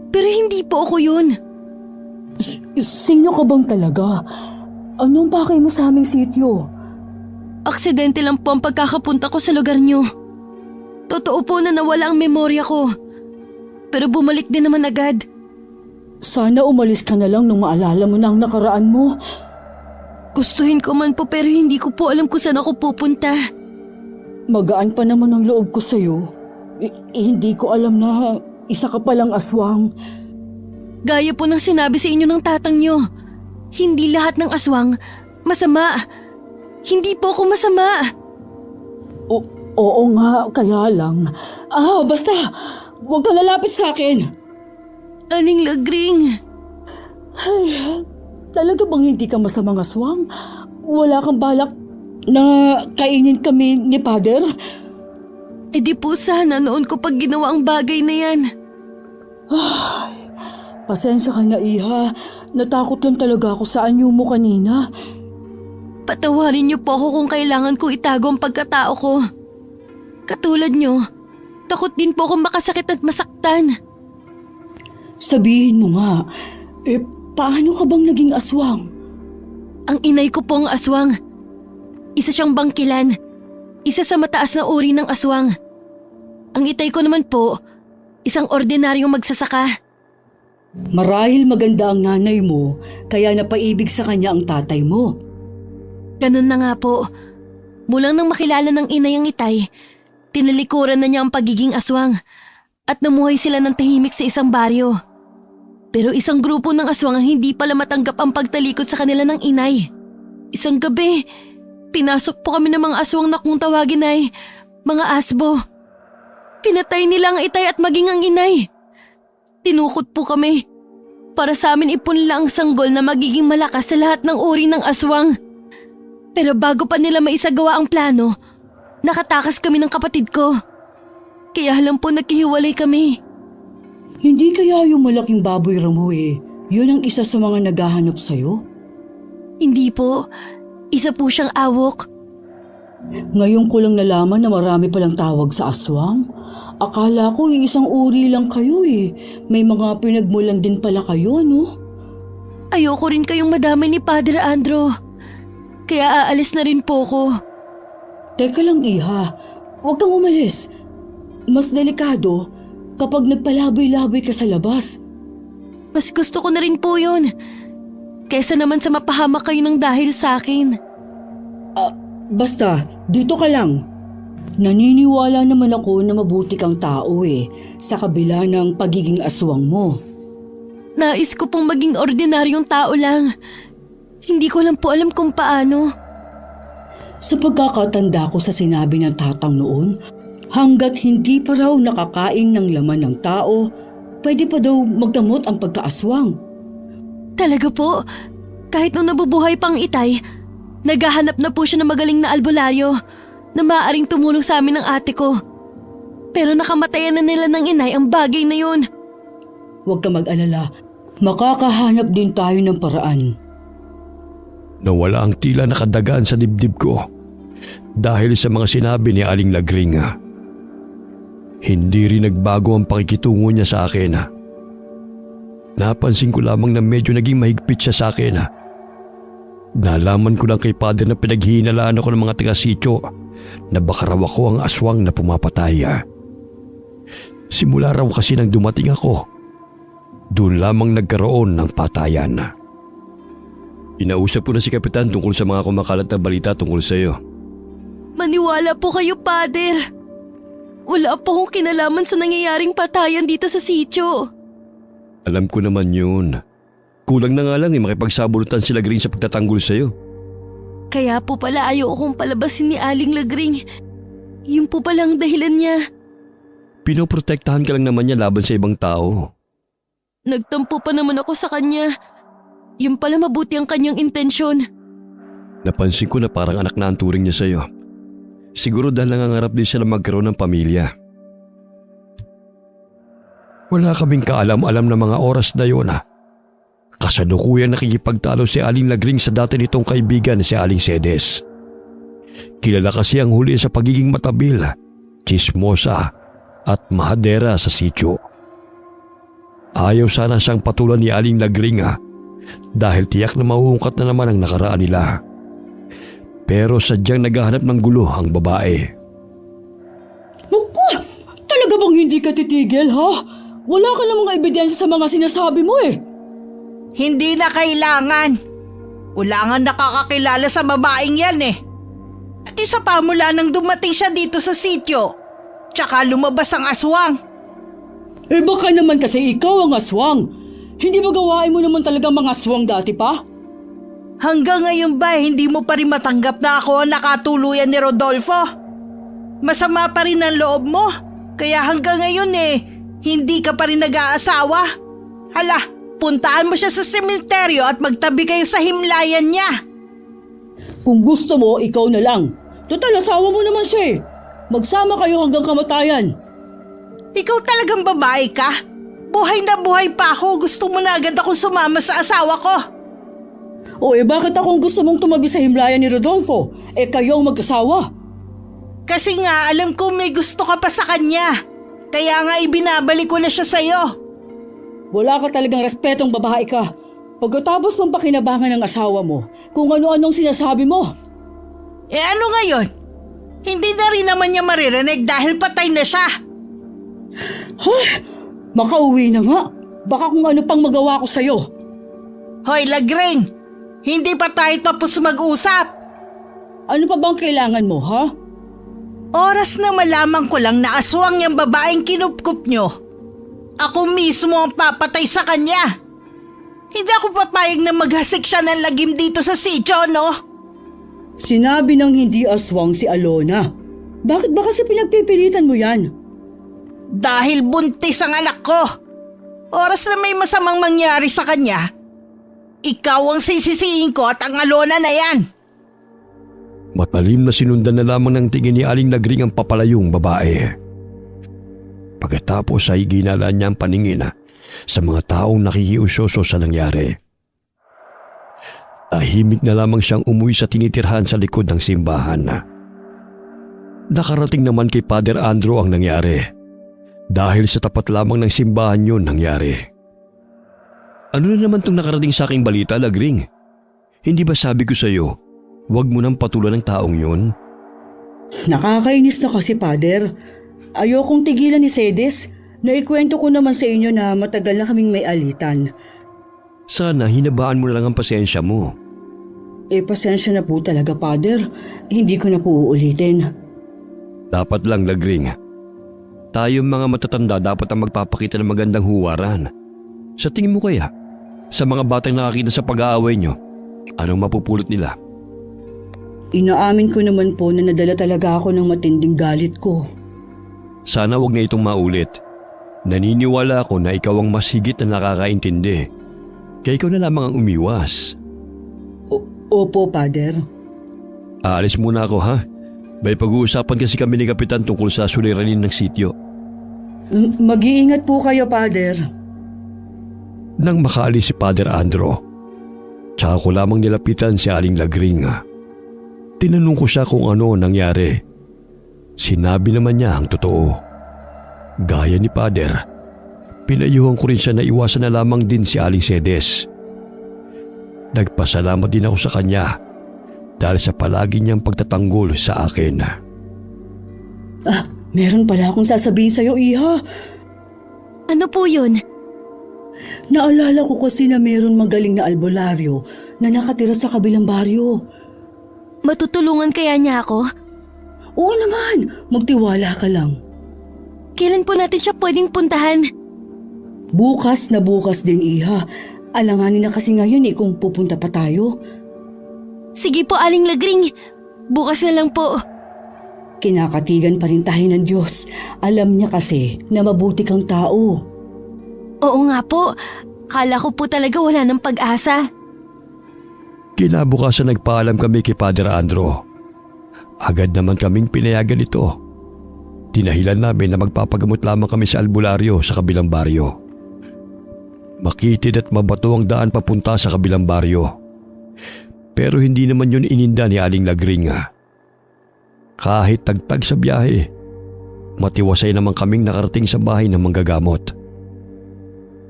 Pero hindi po ako yun. Sino ka bang talaga? Anong pakay mo sa aming sityo? Aksidente lang po ang pagkakapunta ko sa lugar niyo. Totoo po na nawala ang memorya ko. Pero bumalik din naman agad. Sana umalis ka na lang nung maalala mo na ang nakaraan mo. Gustuhin ko man po pero hindi ko po alam kung saan ako pupunta. Magaan pa naman ang loob ko sa'yo. Hindi ko alam na isa ka palang aswang. Gaya po ng sinabi sa inyo ng tatang niyo. Hindi lahat ng aswang masama. Hindi po ako masama. Oo nga, kaya lang. Basta, huwag ka lalapit sa akin. Aling Lagring. Ay, talaga bang hindi ka masamang aswang? Wala kang balak na kainin kami ni Pader? E di po sana noon ko pag ginawa ang bagay na yan. Pasensya ka na, Iha. Natakot lang talaga ako sa anyo mo kanina. Patawarin niyo po ako kung kailangan ko itago ang pagkatao ko. Katulad niyo, takot din po akong makasakit at masaktan. Sabihin mo nga, paano ka bang naging aswang? Ang inay ko po ang aswang. Isa siyang bangkilan. Isa sa mataas na uri ng aswang. Ang itay ko naman po, isang ordinaryong magsasaka. Marahil maganda ang nanay mo, kaya napaibig sa kanya ang tatay mo. Ganun na nga po. Mulang nang makilala ng inay ang itay, tinalikuran na niya ang pagiging aswang at namuhay sila ng tahimik sa isang baryo. Pero isang grupo ng aswang ang hindi pala matanggap ang pagtalikod sa kanila ng inay. Isang gabi, pinasok po kami ng mga aswang na kung tawagin ay mga asbo. Pinatay nila ang itay at maging ang inay. Tinukot po kami. Para sa amin ipunla ang sanggol na magiging malakas sa lahat ng uri ng aswang. Pero bago pa nila maisagawa ang plano, nakatakas kami ng kapatid ko. Kaya alam po naghihiwalay kami. Hindi kaya yung malaking baboy ramo yun ang isa sa mga naghahanap sa'yo? Hindi po. Isa po siyang awok. Ngayon ko lang nalaman na marami palang tawag sa aswang. Akala ko isang uri lang kayo May mga pinagmulan din pala kayo, no? Ayoko rin kayong madamay ni Padre Andro. Kaya aalis na rin po ko. Teka lang, Iha. Huwag kang umalis. Mas delikado kapag nagpalaboy-laboy ka sa labas. Mas gusto ko na rin po yun. Kesa naman sa mapahamak kayo ng dahil sa akin. Basta, dito ka lang. Naniniwala naman ako na mabuti kang tao sa kabila ng pagiging aswang mo. Nais ko pong maging ordinaryong tao lang. Hindi ko lang po alam kung paano. Sa pagkakatanda ko sa sinabi ng tatang noon, Hanggat hindi pa raw nakakain ng laman ng tao, pwede pa daw magdamot ang pagkaaswang. Talaga po? Kahit nung nabubuhay pang itay, naghahanap na po siya ng magaling na albularyo na maaaring tumulong sa amin ng ate ko. Pero nakamatayan na nila ng inay ang bagay na yun. Huwag ka mag-alala, makakahanap din tayo ng paraan. Nawala ang tila nakadagaan sa dibdib ko dahil sa mga sinabi ni Aling Lagring. Hindi rin nagbago ang pakikitungo niya sa akin. Napansin ko lamang na medyo naging mahigpit siya sa akin. Nalaman ko lang kay Padre na pinaghihinalaan ako ng mga taga-sityo na baka raw ako ang aswang na pumapatay. Simula raw kasi nang dumating ako, doon lamang nagkaroon ng patayan. Inausap ko na si Kapitan tungkol sa mga kumakalat na balita tungkol sa iyo. Maniwala po kayo, Pader. Wala po akong kinalaman sa nangyayaring patayan dito sa sityo. Alam ko naman yun. Kulang na nga lang makipagsabunutan si Lagring sa pagtatanggol sa iyo. Kaya po pala ayaw akong palabasin ni Aling Lagring. Yun po palang dahilan niya. Pinoprotektahan ka lang naman niya laban sa ibang tao. Nagtampo pa naman ako sa kanya. Yun pala mabuti ang kanyang intensyon. Napansin ko na parang anak na ang turing niya sa iyo. Siguro dahil nangangarap din siya na magkaroon ng pamilya. Wala kaming kaalam-alam na mga oras na yun. Kasalukuyan nakikipagtalo si Aling Lagring sa dati nitong kaibigan si Aling Sedes. Kilala kasi ang huli sa pagiging matabil, chismosa at mahadera sa sityo. Ayaw sana siyang patulan ni Aling Lagring dahil tiyak na mauungkat na naman ang nakaraan nila. Pero sadyang naghahanap ng gulo ang babae. Naku! Talaga bang hindi ka titigil, ha? Wala ka namang ebidensya sa mga sinasabi mo eh. Hindi na kailangan. Wala nga nakakakilala sa babaeng yan eh. At isa pa mula nang dumating siya dito sa sityo, tsaka lumabas ang aswang. Eh baka naman kasi ikaw ang aswang. Hindi ba gawain mo naman talagang mga aswang dati pa? Hanggang ngayon ba hindi mo pa rin matanggap na ako ang nakatuluyan ni Rodolfo? Masama pa rin ang loob mo, kaya hanggang ngayon hindi ka pa rin nag-aasawa. Hala, puntaan mo siya sa sementeryo at magtabi kayo sa himlayan niya. Kung gusto mo, ikaw na lang. Total, asawa mo naman siya eh. Magsama kayo hanggang kamatayan. Ikaw talagang babae ka? Buhay na buhay pa ako, gusto mo na agad akong sumama sa asawa ko. O bakit akong gusto mong tumabi sa himlayan ni Rodolfo? Kayong mag-asawa. Kasi nga alam ko may gusto ka pa sa kanya. Kaya nga ibinabalik ko na siya sa'yo. Wala ka talagang respetong babae ka. Pagkatapos mong pakinabangan ng asawa mo, kung ano-anong sinasabi mo. Ano ngayon? Hindi na rin naman niya maririnig dahil patay na siya. Makauwi na nga. Baka kung ano pang magawa ko sa'yo. Hoy Lagring! Hindi pa tayo tapos mag-usap. Ano pa bang kailangan mo, ha? Oras na malaman ko lang na aswang yung babaeng kinupkup nyo. Ako mismo ang papatay sa kanya. Hindi ako papayag na maghasik siya ng lagim dito sa sityo, no? Sinabi ng hindi aswang si Alona. Bakit ba kasi pinagpipilitan mo yan? Dahil buntis ang anak ko. Oras na may masamang mangyari sa kanya, ikaw ang sisisihin ko at ang Alona na yan. Matalim na sinundan na lamang ng tingin ni Aling Lagring ang papalayong babae. Pagkatapos ay ginalaan niya ang paningin sa mga taong nakikiusoso sa nangyari. Tahimik na lamang siyang umuwi sa tinitirhan sa likod ng simbahan. Nakarating naman kay Father Andrew ang nangyari. Dahil sa tapat lamang ng simbahan yun nangyari. Ano na naman itong nakarating sa aking balita, Lagring? Hindi ba sabi ko sa iyo, huwag mo nang patulan ng taong yun? Nakakainis na kasi, Father. Ayokong tigilan ni Sedes. Naikwento ko naman sa inyo na matagal na kaming may alitan. Sana hinabaan mo na lang ang pasensya mo. Pasensya na po talaga, Father. Hindi ko na po uulitin. Dapat lang, Lagring. Tayong mga matatanda dapat ang magpapakita ng magandang huwaran. Sa tingin mo kaya, sa mga batang nakakita sa pag-aaway nyo, anong mapupulot nila? Inaamin ko naman po na nadala talaga ako ng matinding galit ko. Sana wag na itong maulit. Naniniwala ako na ikaw ang mas higit na nakakaintindi. Kaya ikaw na lamang ang umiwas. Opo, Father. Aalis muna ako ha. May pag-uusapan kasi kami ni Kapitan tungkol sa suliranin ng sityo. Mag-iingat po kayo, Father. Nang makaalis si Father Andro, tsaka ko lamang nilapitan si Aling Lagring. Tinanong ko siya kung ano nangyari. Sinabi naman niya ang totoo. Gaya ni Father, pinayuhan ko rin siya na iwasan na lamang din si Aling Sedes. Nagpasalamat din ako sa kanya dahil sa palagi niyang pagtatanggol sa akin. Meron pala akong sasabihin sa'yo, Iha. Ano po yun? Naalala ko kasi na meron magaling na albularyo na nakatira sa kabilang baryo. Matutulungan kaya niya ako? Oo naman, magtiwala ka lang. Kailan po natin siya pwedeng puntahan? Bukas na bukas din, Iha. Alanganin na kasi ngayon kung pupunta pa tayo. Sige po, Aling Lagring. Bukas na lang po. Kinakatigan pa rin tayo ng Diyos. Alam niya kasi na mabuti kang tao. Oo nga po. Kala ko po talaga wala ng pag-asa. Kinabukasan nagpaalam kami kay Father Andro. Agad naman kaming pinayagan ito. Tinahilan namin na magpapagamot lamang kami sa albularyo sa kabilang baryo. Makitid at mabato ang daan papunta sa kabilang baryo. Pero hindi naman yun ininda ni Aling Lagring. Kahit tagtag sa biyahe, matiwasay naman kaming nakarating sa bahay ng manggagamot.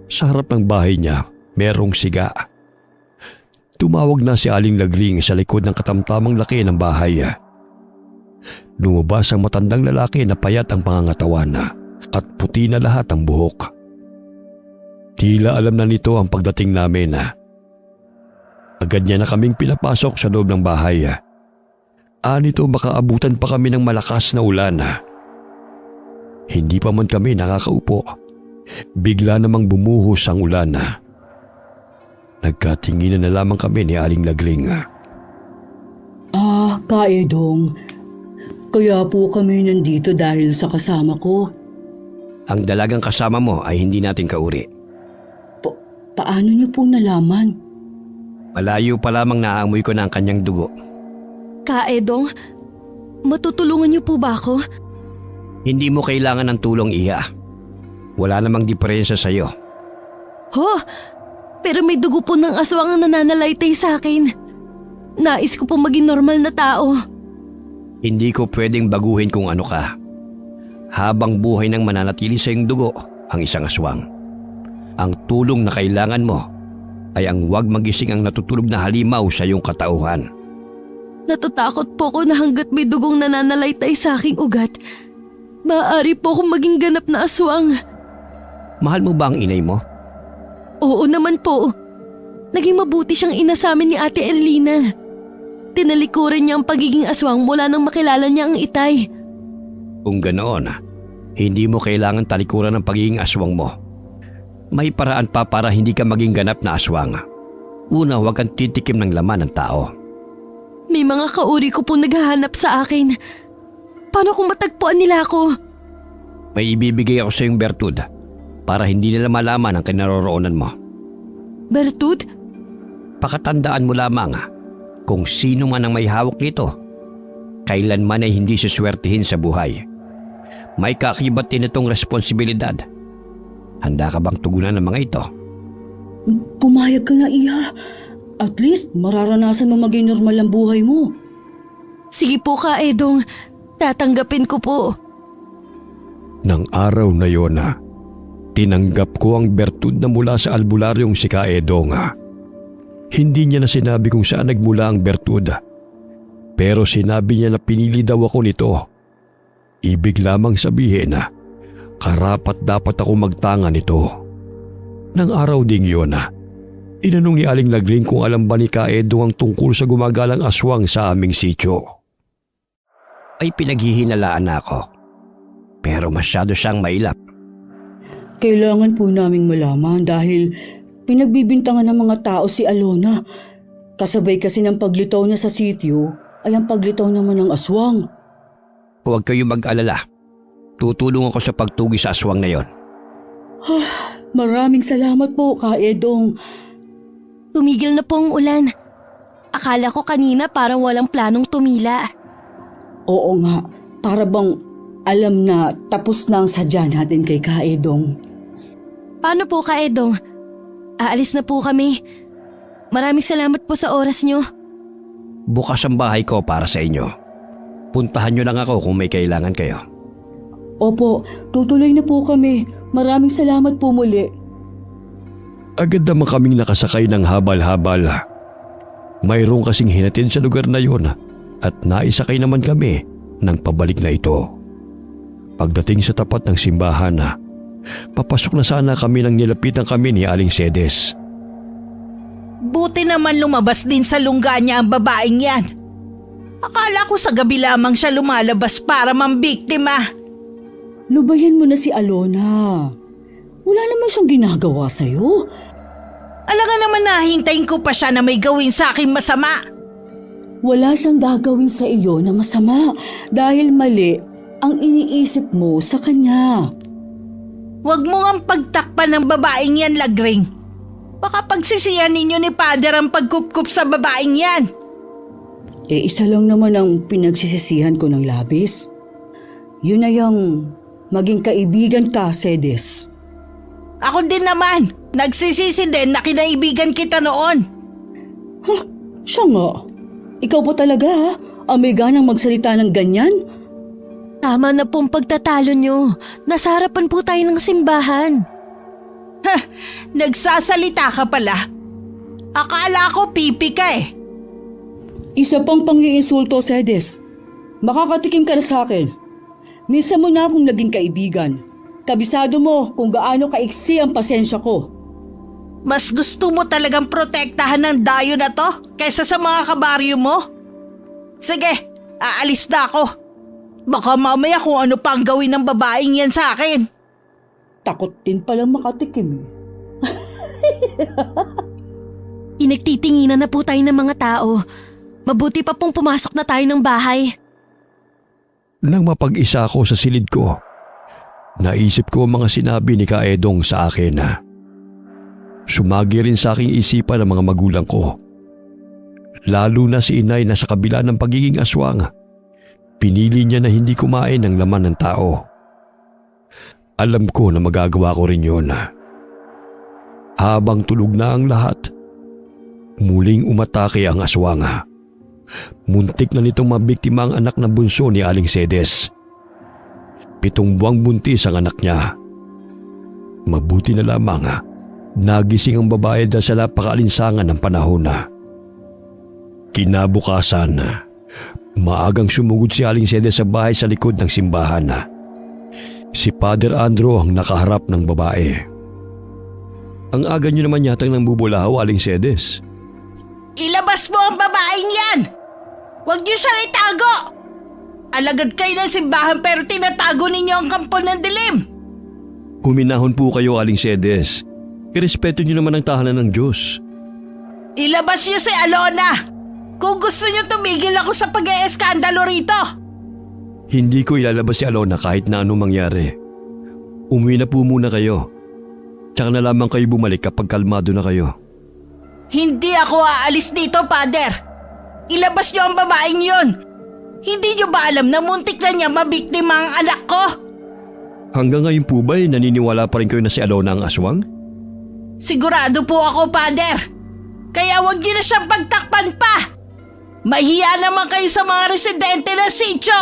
Sa harap ng bahay niya, merong siga. Tumawag na si Aling Lagring sa likod ng katamtamang laki ng bahay. Lumabas ang matandang lalaki na payat ang pangangatawan at puti na lahat ang buhok. Tila alam na nito ang pagdating namin. Agad niya na kaming pinapasok sa loob ng bahay. Anito baka abutan pa kami ng malakas na ulan. Hindi pa man kami nakakaupo. Bigla namang bumuhos ang ulan. Nagkatinginan na lamang kami ni Aling Lagring. Kaedong. Kaya po kami nandito dahil sa kasama ko. Ang dalagang kasama mo ay hindi natin kauri. Paano niyo po nalaman? Malayo pa lamang naamoy ko na ang kanyang dugo. Kaedong, matutulungan niyo po ba ako? Hindi mo kailangan ng tulong, Iha. Wala namang diferensya sa'yo. Ho! Pero may dugo po ng aswang ang nananalaytay sa akin. Nais ko po maging normal na tao. Hindi ko pwedeng baguhin kung ano ka. Habang buhay nang mananatili sa iyong dugo ang isang aswang. Ang tulong na kailangan mo ay ang huwag magising ang natutulog na halimaw sa iyong katauhan. Natatakot po ko na hanggat may dugong nananalaytay sa aking ugat, maaari po akong maging ganap na aswang. Mahal mo ba ang inay mo? Oo naman po. Naging mabuti siyang ina sa amin ni Ate Erlina. Tinalikuran niya ang pagiging aswang mula nang makilala niya ang itay. Kung ganoon, hindi mo kailangan talikuran ng pagiging aswang mo. May paraan pa para hindi ka maging ganap na aswang. Una, huwag kang titikim ng laman ng tao. May mga kauri ko po naghahanap sa akin. Paano kung matagpuan nila ako? May ibibigay ako sa iyong bertud para hindi nila malaman ang kinaroroonan mo. Bertud? Pakatandaan mo lamang kung sino man ang may hawak nito, kailanman ay hindi suswertihin sa buhay. May kakibat din itong responsibilidad. Handa ka bang tugunan ng mga ito? Pumayag ka na, Iha. At least mararanasan mo maging normal ang buhay mo. Sige po, Kaedong. Tatanggapin ko po. Nang araw na yon, tinanggap ko ang bertud na mula sa albularyong si Kaedong. Hindi niya na sinabi kung saan nagmula ang bertud. Pero sinabi niya na pinili daw ako nito. Ibig lamang sabihin na karapat dapat ako magtanga nito. Nang araw ding yun, inanong ni Aling Lagring kung alam ba ni Kaedong ang tungkol sa gumagalang aswang sa aming sityo. Ay pinaghihinalaan na ako. Pero masyado siyang mailap. Kailangan po naming malaman dahil pinagbibintangan ng mga tao si Alona. Kasabay kasi ng paglitaw niya sa sityo ay ang paglitaw naman ng aswang. Huwag kayong mag-alala. tutulong ako sa pagtugi sa aswang na yon. Maraming salamat po, Ka Edong. Tumigil na po ang ulan. Akala ko kanina parang walang planong tumila. Oo nga, para bang alam na tapos na ang sadya natin kay Ka Edong. Paano po, Ka Edong? Aalis na po kami. Maraming salamat po sa oras nyo. Bukas ang bahay ko para sa inyo. Puntahan nyo lang ako kung may kailangan kayo. Opo, tutuloy na po kami. Maraming salamat po muli. Agad naman kaming nakasakay ng habal-habal. Mayroong kasing hinatid sa lugar na yon at naisakay naman kami ng pabalik na ito. Pagdating sa tapat ng simbahan, papasok na sana kami nang nilapitan kami ni Aling Cedes. Buti naman lumabas din sa lungga niya ang babaeng yan. Akala ko sa gabi lamang siya lumalabas para mambiktima. Lubayan mo na si Alona. Wala naman siyang ginagawa sa'yo. Alam nga naman nahintayin ko pa siya na may gawin sa akin masama. Wala siyang gagawin sa iyo na masama dahil mali ang iniisip mo sa kanya. Huwag mo ngang pagtakpan ng babaeng yan, Lagring. Baka pagsisiyan ninyo ni Father ang pagkupkup sa babaeng yan. Isa lang naman ang pinagsisisihan ko ng labis. Yun na yung maging kaibigan ka, Cedes. Ako din naman, nagsisisi din na kinaibigan kita noon. Siya nga. Ikaw po talaga ang may ganang magsalita ng ganyan? Tama na pong pagtatalo nyo. Nasa harapan po tayo ng simbahan. Nagsasalita ka pala. Akala ko pipi ka eh. Isa pang pang-iinsulto, Cedes. Makakatikim ka na sa akin. Minsan mo na akong naging kaibigan. Kabisado mo kung gaano kaiksi ang pasensya ko. Mas gusto mo talagang protektahan ng dayo na to kaysa sa mga kabaryo mo? Sige, aalis na ako. Baka mamaya kung ano pa ang gawin ng babaeng yan sa akin. Takot din palang makatikim. Pinagtitinginan na po tayo ng mga tao. Mabuti pa pong pumasok na tayo ng bahay. Nang mapag-isa ako sa silid ko, naisip ko ang mga sinabi ni Ka Edong sa akin. Sumagi rin sa aking isipan ang mga magulang ko. Lalo na si inay na sa kabila ng pagiging aswang, pinili niya na hindi kumain ng laman ng tao. Alam ko na magagawa ko rin yun. Habang tulog na ang lahat, muling umatake ang aswang. Muntik na nitong mabiktima ang anak na bunso ni Aling Cedes. 7 buwang buntis ang anak niya. Mabuti na lamang nagising ang babae dahil sa napakaalinsangan ng panahon. Kinabukasan, maagang sumugod si Aling Cedes sa bahay sa likod ng simbahan. Si Father Andrew ang nakaharap ng babae. Ang aga niyo naman yatang nang bubulahaw, Aling Cedes. Ilabas mo ang babaeng yan! Huwag niyo siyang itago! Alagad kayo ng simbahan pero tinatago ninyo ang kampo ng dilim! Huminahon po kayo, Aling Cedes. Irespeto niyo naman ang tahanan ng Diyos. Ilabas niyo si Alona! Kung gusto niyo tumigil ako sa pag-e-eskandalo rito! Hindi ko ilalabas si Alona kahit na anong mangyari. Umuwi na po muna kayo. Tsaka na lamang kayo bumalik kapag kalmado na kayo. Hindi ako aalis dito, Father! Ilabas niyo ang babaeng yun! Hindi niyo ba alam na muntik na niya mabiktima ang anak ko? Hanggang ngayon po ba'y naniniwala pa rin kayo na si Alona ang aswang? Sigurado po ako, Father! Kaya huwag niyo na siyang pagtakpan pa! Mahiya naman kayo sa mga residente ng sitio!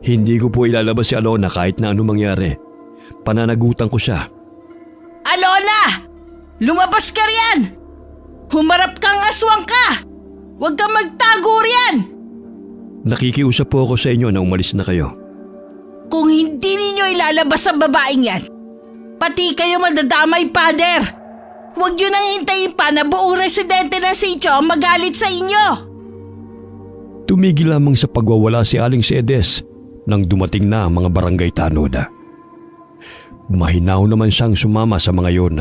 Hindi ko po ilalabas si Alona kahit na anong mangyari. Pananagutan ko siya. Alona! Lumabas ka riyan! Humarap kang aswang ka! Huwag kang magtago riyan! Nakikiusap po ako sa inyo na umalis na kayo. Kung hindi ninyo ilalabas ang babaeng yan, pati kayo madadamay, Father! Huwag nyo nang hintayin pa na buong residente ng sitio ang magalit sa inyo! Tumigil lamang sa pagwawala si Aling Cedes nang dumating na ang mga barangay tanod. Mahinaw naman siyang sumama sa mga yon.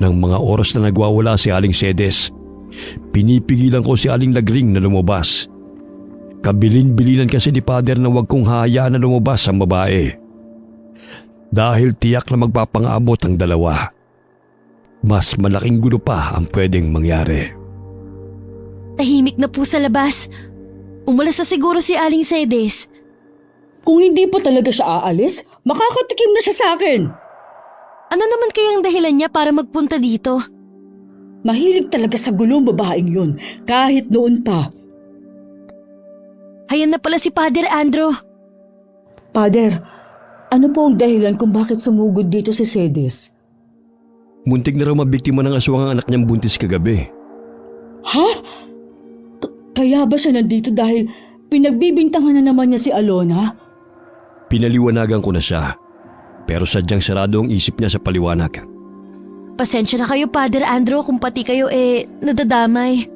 Nang mga oras na nagwawala si Aling Cedes, pinipigilan ko si Aling Lagring na lumabas. Kabilin-bilinan kasi ni Father na huwag kong hahayaan na lumabas ang babae. Dahil tiyak na magpapangabot ang dalawa. Mas malaking gulo pa ang pwedeng mangyari. Tahimik na po sa labas. Umalas na siguro si Aling Cedes. Kung hindi pa talaga siya aalis, makakatikim na siya sa akin. Ano naman kayang dahilan niya para magpunta dito? Mahilig talaga sa gulong babaeng yun, kahit noon pa. Hayan na pala si Father Andrew. Father, ano po ang dahilan kung bakit sumugod dito si Cedes? Muntik na raw mabiktima ng aswang ang anak niyang buntis kagabi. Ha? Kaya ba siya nandito dahil pinagbibintangan na naman niya si Alona? Pinaliwanagan ko na siya. Pero sadyang sarado ang isip niya sa paliwanag. Pasensya na kayo, Father Andrew, kung pati kayo nadadamay.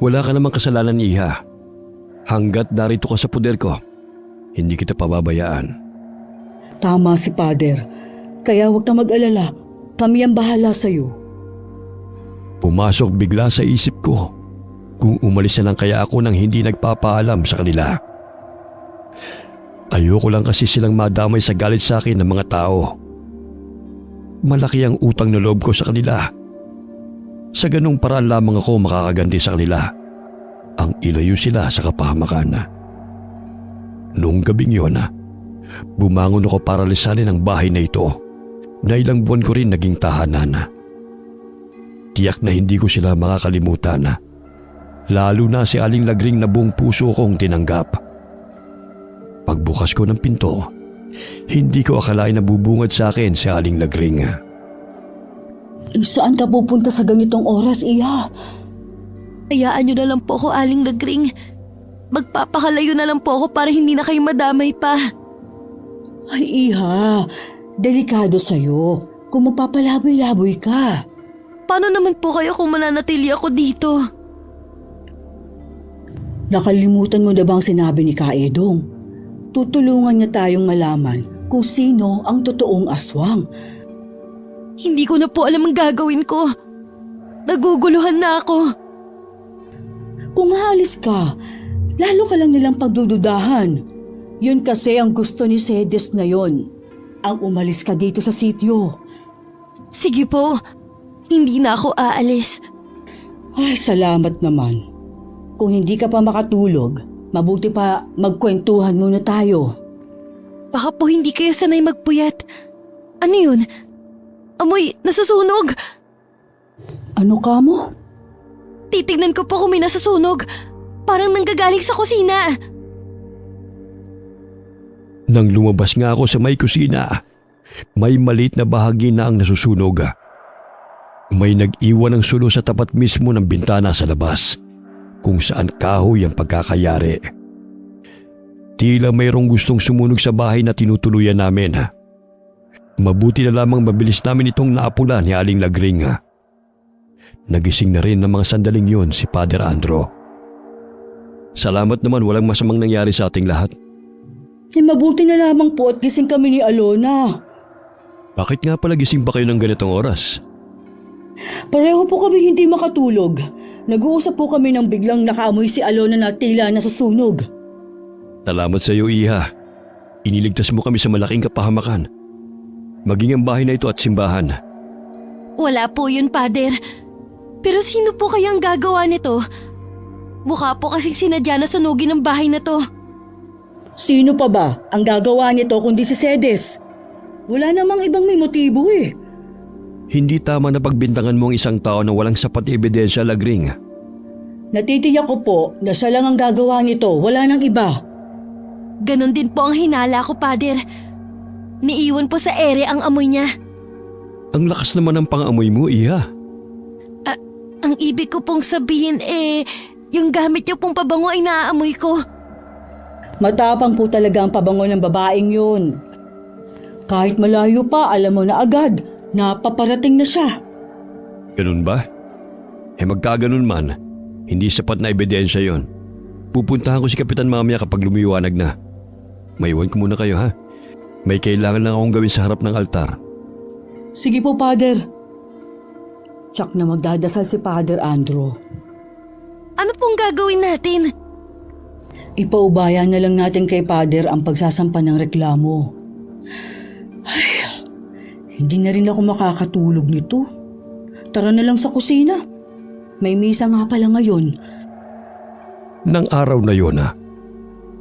Wala ka namang kasalanan, Iha. Hanggat darito ka sa poder ko, hindi kita pababayaan. Tama si Father. Kaya huwag kang mag-alala. Kami ang bahala sa'yo. Pumasok bigla sa isip ko kung umalis na lang kaya ako nang hindi nagpapaalam sa kanila. Ayoko lang kasi silang madamay sa galit sa akin ng mga tao. Malaki ang utang na loob ko sa kanila. Sa ganung paraan lamang ako makakaganti sa kanila. Ang ilayo sila sa kapahamakan. Noong gabing yun, bumangon ako para lisanin ang bahay na ito na ilang buwan ko rin naging tahanan. Tiyak na hindi ko sila makakalimutan. Lalo na si Aling Lagring na buong puso kong tinanggap. Pagbukas ko ng pinto, hindi ko akalain na bubungad sa akin si Aling Lagring. Saan ka pupunta sa ganitong oras, Iha? Hayaan niyo na lang po ako, Aling Lagring. Magpapakalayo na lang po ako para hindi na kayo madamay pa. Ay, Iha. Delikado sa'yo. Kung mapapalaboy-laboy ka. Paano naman po kayo kung mananatili ako dito? Nakalimutan mo na bang sinabi ni Kaedong? Tutulungan niya tayong malaman kung sino ang totoong aswang. Hindi ko na po alam ang gagawin ko. Naguguluhan na ako. Kung haalis ka, lalo ka lang nilang pagdududahan. Yun kasi ang gusto ni Cedes na yon. Ang umalis ka dito sa sityo. Sige po, hindi na ako aalis. Ay, salamat naman. Kung hindi ka pa makatulog, mabuti pa magkwentuhan muna tayo. Baka po hindi kayo sanay magpuyat. Ano yun? Amoy, nasusunog! Ano ka mo? Titignan ko po kung may nasusunog. Parang nanggagaling sa kusina. Nang lumabas nga ako sa may kusina, may maliit na bahagi na ang nasusunog. May nag-iwan ng sulo sa tapat mismo ng bintana sa labas, kung saan kahoy ang pagkakayari. Tila mayroong gustong sumunog sa bahay na tinutuluyan namin. Mabuti na lamang mabilis namin itong naapula ni Aling Lagring. Nagising na rin ng mga sandaling yun si Father Andrew. Salamat naman, walang masamang nangyari sa ating lahat. Mabuti na lamang po at gising kami ni Alona. Bakit nga pala gising pa kayo ng ganitong oras? Pareho po kami hindi makatulog. Nag-uusap po kami nang biglang nakaamoy si Alona na tila nasusunog. Salamat sa iyo, Iha. Iniligtas mo kami sa malaking kapahamakan. Maging ang bahay na ito at simbahan. Wala po yun, Father. Pero sino po kaya ang gagawa nito? Mukha po kasing sinadya na sunugin ang bahay na to. Sino pa ba ang gagawa nito kundi si Cedes? Wala namang ibang may motibo eh. Hindi tama na pagbintangan mo ang isang tao na walang sapat na ebidensya, Lagring. Natitiyak ko po na siya lang ang gagawa nito, wala nang iba. Ganon din po ang hinala ko, Father. Niiwan po sa ere ang amoy niya. Ang lakas naman ng pang-amoy mo, Iha. Ang ibig ko pong sabihin yung gamit niyo pong pabango ay naaamoy ko. Matapang po talaga ang pabango ng babaeng yun. Kahit malayo pa, alam mo na agad, napaparating na siya. Ganun ba? Magkaganon man, hindi sapat na ebidensya yon. Pupuntahan ko si Kapitan mamaya kapag lumiwanag na. Maiwan ko muna kayo, ha? May kailangan lang akong gawin sa harap ng altar. Sige po, Father. Tsak na magdadasal si Father Andrew. Ano pong gagawin natin? Ipaubaya na lang natin kay Pader ang pagsasampa ng reklamo. Ay, hindi na rin ako makakatulog nito. Tara na lang sa kusina. May misa nga pala ngayon. Nang araw na yon,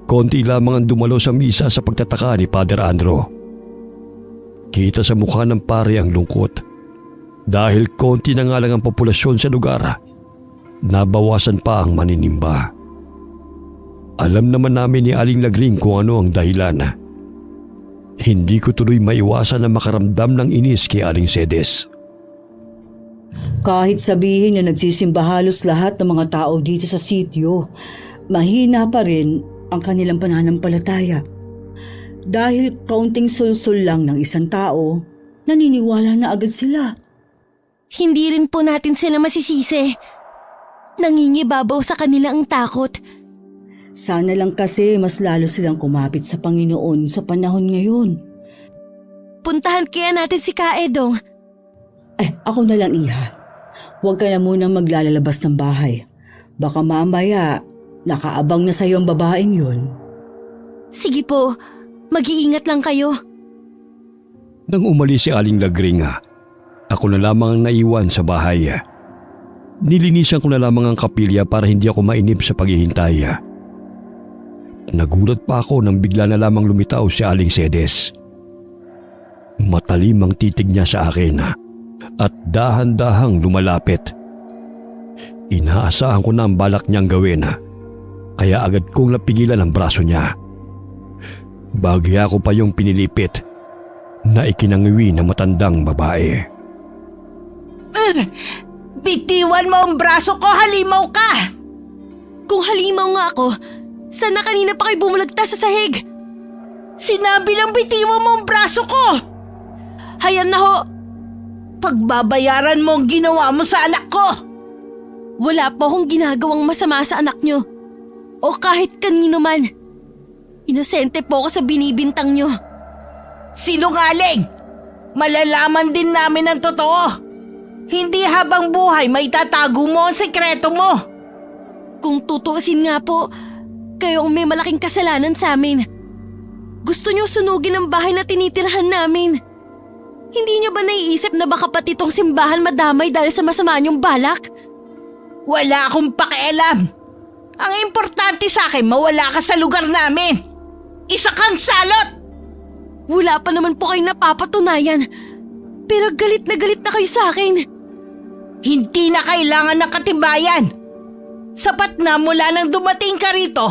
konti lamang ang dumalo sa misa sa pagtataka ni Father Andro. Kita sa mukha ng pare ang lungkot. Dahil konti na nga lang ang populasyon sa lugar, nabawasan pa ang maninimba. Alam naman namin ni Aling Lagring kung ano ang dahilan. Hindi ko tuloy maiwasan na makaramdam ng inis kay Aling Cedes. Kahit sabihin na nagsisimba halos lahat ng mga tao dito sa sityo, mahina pa rin ang kanilang pananampalataya. Dahil kaunting sulsul lang ng isang tao, naniniwala na agad sila. Hindi rin po natin sila masisisi. Nangingibabaw sa kanila ang takot. Sana lang kasi mas lalo silang kumapit sa Panginoon sa panahon ngayon. Puntahan kaya natin si Kaedong. Ako na lang, Iha. Huwag ka na munang maglalabas ng bahay. Baka mamaya, nakaabang na sa'yo ang babaeng yun. Sige po, mag-iingat lang kayo. Nang umalis si Aling Lagring, ako na lamang ang naiwan sa bahay. Nilinisan ko na lamang ang kapilya para hindi ako mainip sa paghihintay. Nagulat pa ako nang bigla na lamang lumitaw si Aling Cedes. Matalim ang titig niya sa akin at dahan-dahang lumalapit. Inaasahan ko na ang balak niyang gawin, kaya agad kong napigilan ang braso niya. Bagya ko pa yung pinilipit na ikinangiwi ng matandang babae. Bitiwan mo ang braso ko, halimaw ka! Kung halimaw nga ako, sana kanina pa kayo bumulagta sa sahig? Sinabi ng bitiwan mo ang braso ko! Hayan na ho! Pagbabayaran mo ang ginawa mo sa anak ko! Wala po akong ginagawang masama sa anak nyo. O kahit kanino man. Inosente po ako sa binibintang nyo. Sinungaling! Malalaman din namin ang totoo. Hindi habang buhay may tatago mo ang sekreto mo. Kung tutuusin nga po, kayo ang may malaking kasalanan sa amin. Gusto nyo sunugin ang bahay na tinitirhan namin. Hindi nyo ba naiisip na baka pati itong simbahan madamay dahil sa masama nyong balak? Wala akong pakialam. Ang importante sa akin, mawala ka sa lugar namin. Isa kang salot! Wala pa naman po kayong napapatunayan. Pero galit na kayo sa akin. Hindi na kailangan ng katibayan. Sapat na mula nang dumating ka rito.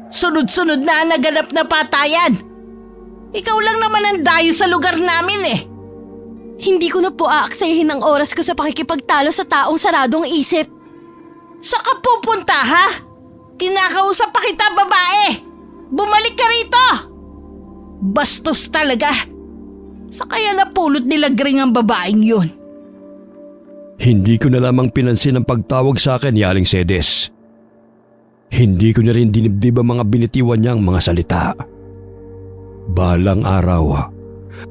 Sunod-sunod na ang naganap na patayan. Ikaw lang naman ang dayo sa lugar namin eh. Hindi ko na po aaksayahin ang oras ko sa pakikipagtalo sa taong saradong isip. Saan ka pupunta ha? Kinakausap pa kita, babae. Bumalik ka rito. Bastos talaga. Sa kaya napulot nila Gring ang babaeng yun. Hindi ko na lamang pinansin ang pagtawag sa akin ni Aling Cedes. Hindi ko na rin dinibdib ang mga binitiwan niyang mga salita. Balang araw,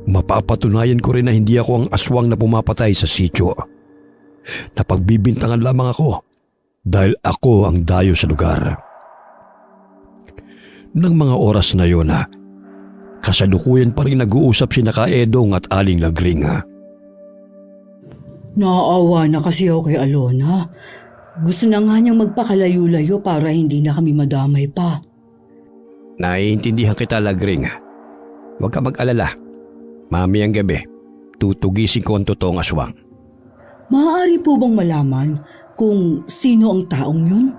mapapatunayan ko rin na hindi ako ang aswang na pumapatay sa sityo. Napagbibintangan lamang ako dahil ako ang dayo sa lugar. Nang mga oras na yon, kasalukuyan pa rin nag-uusap si Kaedong at Aling Lagring. Naaawa na kasi ako kay Alona. Gusto na nga niyang magpakalayo-layo para hindi na kami madamay pa. Naiintindihan kita, Lagring. Huwag ka mag-alala. Mamayang gabi, tutugisin ko ang totoong aswang. Maaari po bang malaman kung sino ang taong yun?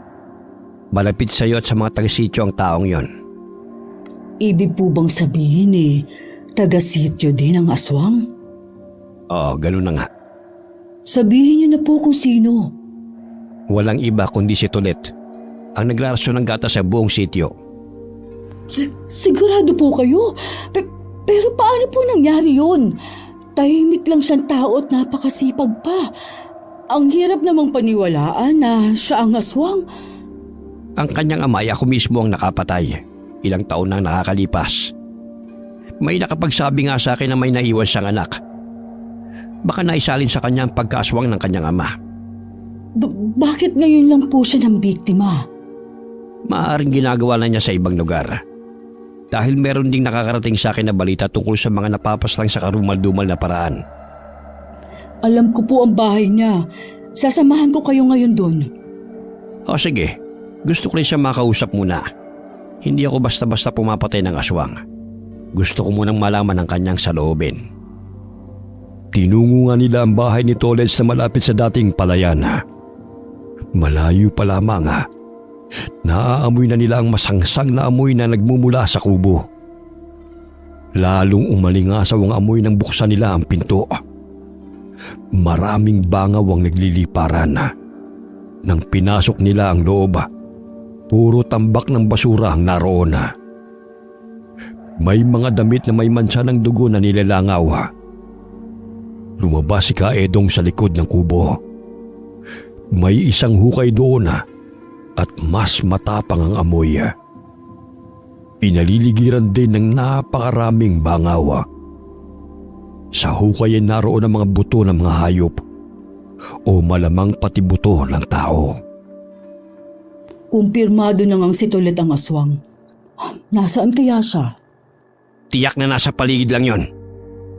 Malapit sa iyo at sa mga taga-sityo ang taong yon. Ibig po bang sabihin taga-sityo din ang aswang? Oo, ganun na nga. Sabihin niyo na po kung sino. Walang iba kundi si Tulet, ang naglarasyon ng gata sa buong sityo. Sigurado po kayo? Pero paano po nangyari yun? Tahimik lang siyang tao at napakasipag pa. Ang hirap namang paniwalaan na siya ang aswang. Ang kanyang ama ay ako mismo ang nakapatay. Ilang taon nang nakakalipas. May nakapagsabi nga sa akin na may naiwan siyang anak. Baka naisalin sa kanya ang pagkaaswang ng kanyang ama. Bakit ngayon lang po siya ng biktima? Maaaring ginagawa na niya sa ibang lugar. Dahil meron ding nakakarating sa akin na balita tungkol sa mga napapaslang sa karumal-dumal na paraan. Alam ko po ang bahay niya. Sasamahan ko kayo ngayon doon. O sige, gusto ko rin siya makausap muna. Hindi ako basta-basta pumapatay ng aswang. Gusto ko munang malaman ang kanyang saloobin. Tinungo nga nila ang bahay ni Toleds na malapit sa dating palayan. Malayo pa lamang. Naaamoy na nila ang masangsang na amoy na nagmumula sa kubo. Lalong umalingasaw ang amoy nang buksan nila ang pinto. Maraming bangaw ang nagliliparan. Nang pinasok nila ang loob, puro tambak ng basura ang naroon. May mga damit na may mansa ng dugo na nilalangaw. Lumabas si Kaedong sa likod ng kubo. May isang hukay doon at mas matapang ang amoy. Pinaliligiran din ng napakaraming bangaw. Sa hukay ay naroon ang mga buto ng mga hayop o malamang pati buto ng tao. Kumpirmado na ngang si Tolet ang aswang. Nasaan kaya siya? Tiyak na nasa paligid lang yon.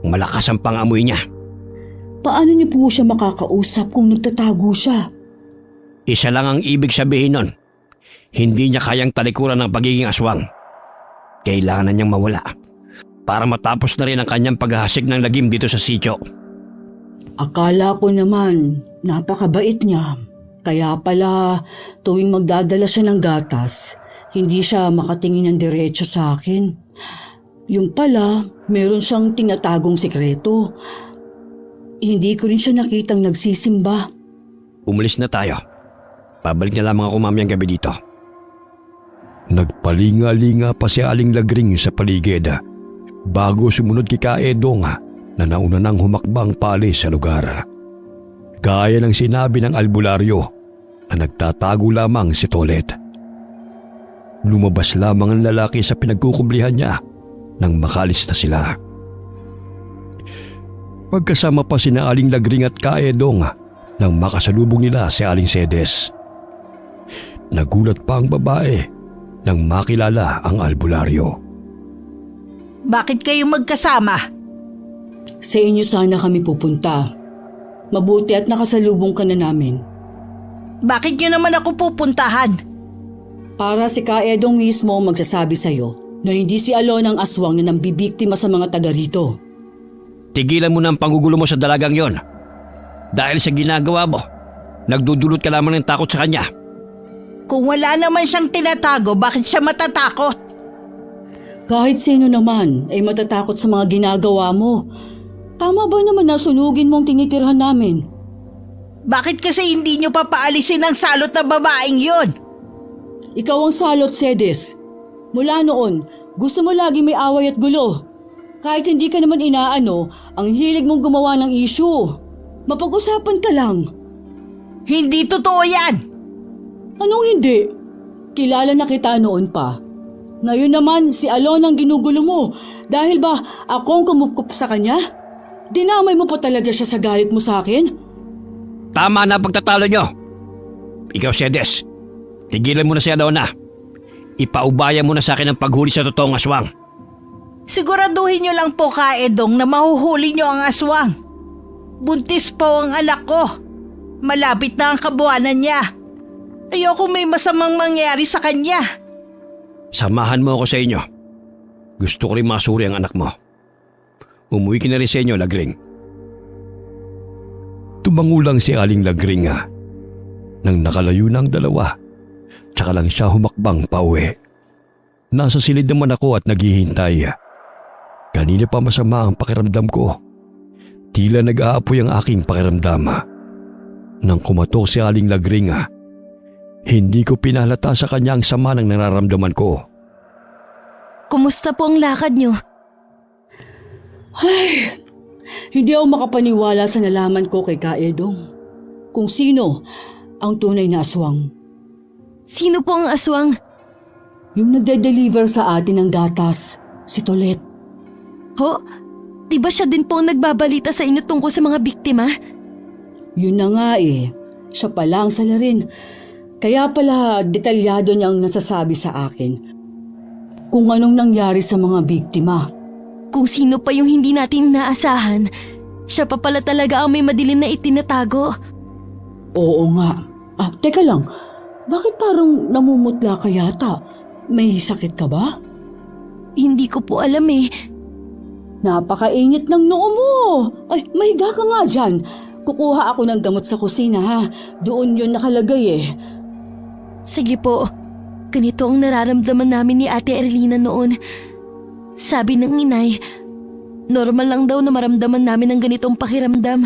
Malakas ang pangamoy niya. Paano niyo po siya makakausap kung nagtatago siya? Isa lang ang ibig sabihin nun. Hindi niya kayang talikuran ng pagiging aswang. Kailangan niyang mawala para matapos na rin ang kanyang paghahasik ng lagim dito sa sityo. Akala ko naman, napakabait niya. Kaya pala, tuwing magdadala siya ng gatas, hindi siya makatingin ng diretso sa akin. Yung pala, meron siyang tinatagong sikreto. Hindi ko rin siya nakitang nagsisimba. Umalis na tayo. Pabalik na lamang ako mamayang gabi dito. Nagpalinga-linga pa si Aling Lagring sa paligid bago sumunod kay Kaedong na nauna nang humakbang paalis sa lugar. Gaya ng sinabi ng albularyo na nagtatago lamang si Tolet. Lumabas lamang ang lalaki sa pinagkukumblihan niya nang makalis na sila. Pagkasama pa sina Aling Lagring at Kaedong nang makasalubong nila si Aling Sedes. Nagulat pa ang babae nang makilala ang albularyo. Bakit kayo magkasama? Sa inyo sana kami pupunta. Mabuti at nakasalubong ka na namin. Bakit nyo naman ako pupuntahan? Para si Kaedong mismo ang magsasabi sa'yo na hindi si Alon ang aswang na nambibiktima sa mga taga rito. Tigilan mo na ang pangugulo mo sa dalagang yon. Dahil sa ginagawa mo, nagdudulot ka lamang ng takot sa kanya. Kung wala naman siyang tinatago, bakit siya matatakot? Kahit sino naman ay matatakot sa mga ginagawa mo. Tama ba naman na sunugin mong tinitirhan namin? Bakit kasi hindi nyo papaalisin ang salot na babaeng yon? Ikaw ang salot, Sedes. Mula noon, gusto mo lagi may away at gulo. Kahit hindi ka naman inaano, ang hilig mong gumawa ng issue. Mapag-usapan ka lang. Hindi totoo yan! Anong hindi? Kilala na kita noon pa. Ngayon naman, si Alon ang ginugulo mo. Dahil ba akong kumupkup sa kanya? Dinamay mo pa talaga siya sa galit mo sa akin? Tama na pagtatalo nyo. Ikaw, Sedes, tigilan mo na si Alona. Ipaubaya mo na sa akin ang paghuli sa totoong aswang. Siguraduhin nyo lang po, Kaedong, na mahuhuli nyo ang aswang. Buntis po ang anak ko. Malapit na ang kabuanan niya. Ayoko may masamang mangyari sa kanya. Samahan mo ako sa inyo. Gusto ko rin masuri ang anak mo. Umuwi ka na rin sa inyo, Lagring. Tumangulang si Aling Lagring nang nakalayo na ang dalawa. Tsaka lang siya humakbang pauwi. Nasa silid naman ako at naghihintay. Kanina pa masama ang pakiramdam ko. Tila nag-aapoy ang aking pakiramdam. Nang kumatok si Aling Lagring, hindi ko pinalata sa kanya ang sama ng nararamdaman ko. Kumusta po ang lakad nyo? Hindi ako makapaniwala sa nalaman ko kay Kaedong. Kung sino ang tunay na aswang. Sino po ang aswang? Yung nagde-deliver sa atin ng gatas, si Tolet. Ho? Di ba siya din po ang nagbabalita sa inyo tungkol sa mga biktima? Yun na nga eh. Siya pala ang salarin. Kaya pala detalyado niyang nasasabi sa akin kung anong nangyari sa mga biktima. Kung sino pa yung hindi natin inaasahan, siya pa pala talaga ang may madilim na itinatago. Oo nga. Teka lang. Bakit parang namumutla ka yata? May sakit ka ba? Hindi ko po alam eh. Napakainit ng noo mo. Ay, mahiga ka nga dyan. Kukuha ako ng gamot sa kusina ha. Doon yun nakalagay eh. Sige po, ganito ang nararamdaman namin ni Ate Erlina noon. Sabi ng inay, normal lang daw na maramdaman namin ang ganitong pakiramdam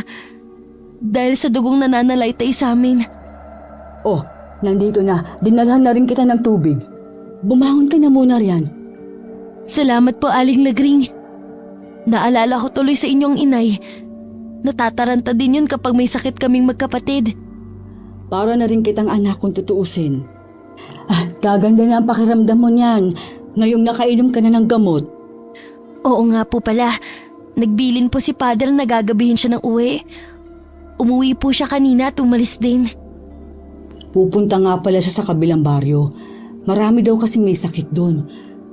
dahil sa dugong nananalaytay sa amin. Oh, nandito na. Dinalhan na rin kita ng tubig. Bumangon ka na muna riyan. Salamat po, Aling Lagring. Naalala ko tuloy sa inyong inay. Natataranta din yun kapag may sakit kaming magkapatid. Para na rin kitang anak kung tutuusin. Gaganda na ang pakiramdam mo niyan. Ngayong nakainom ka na ng gamot. Oo nga po pala. Nagbilin po si Father na gagabihin siya ng uwi. Umuwi po siya kanina at umalis din. Pupunta nga pala siya sa kabilang baryo. Marami daw kasing may sakit doon.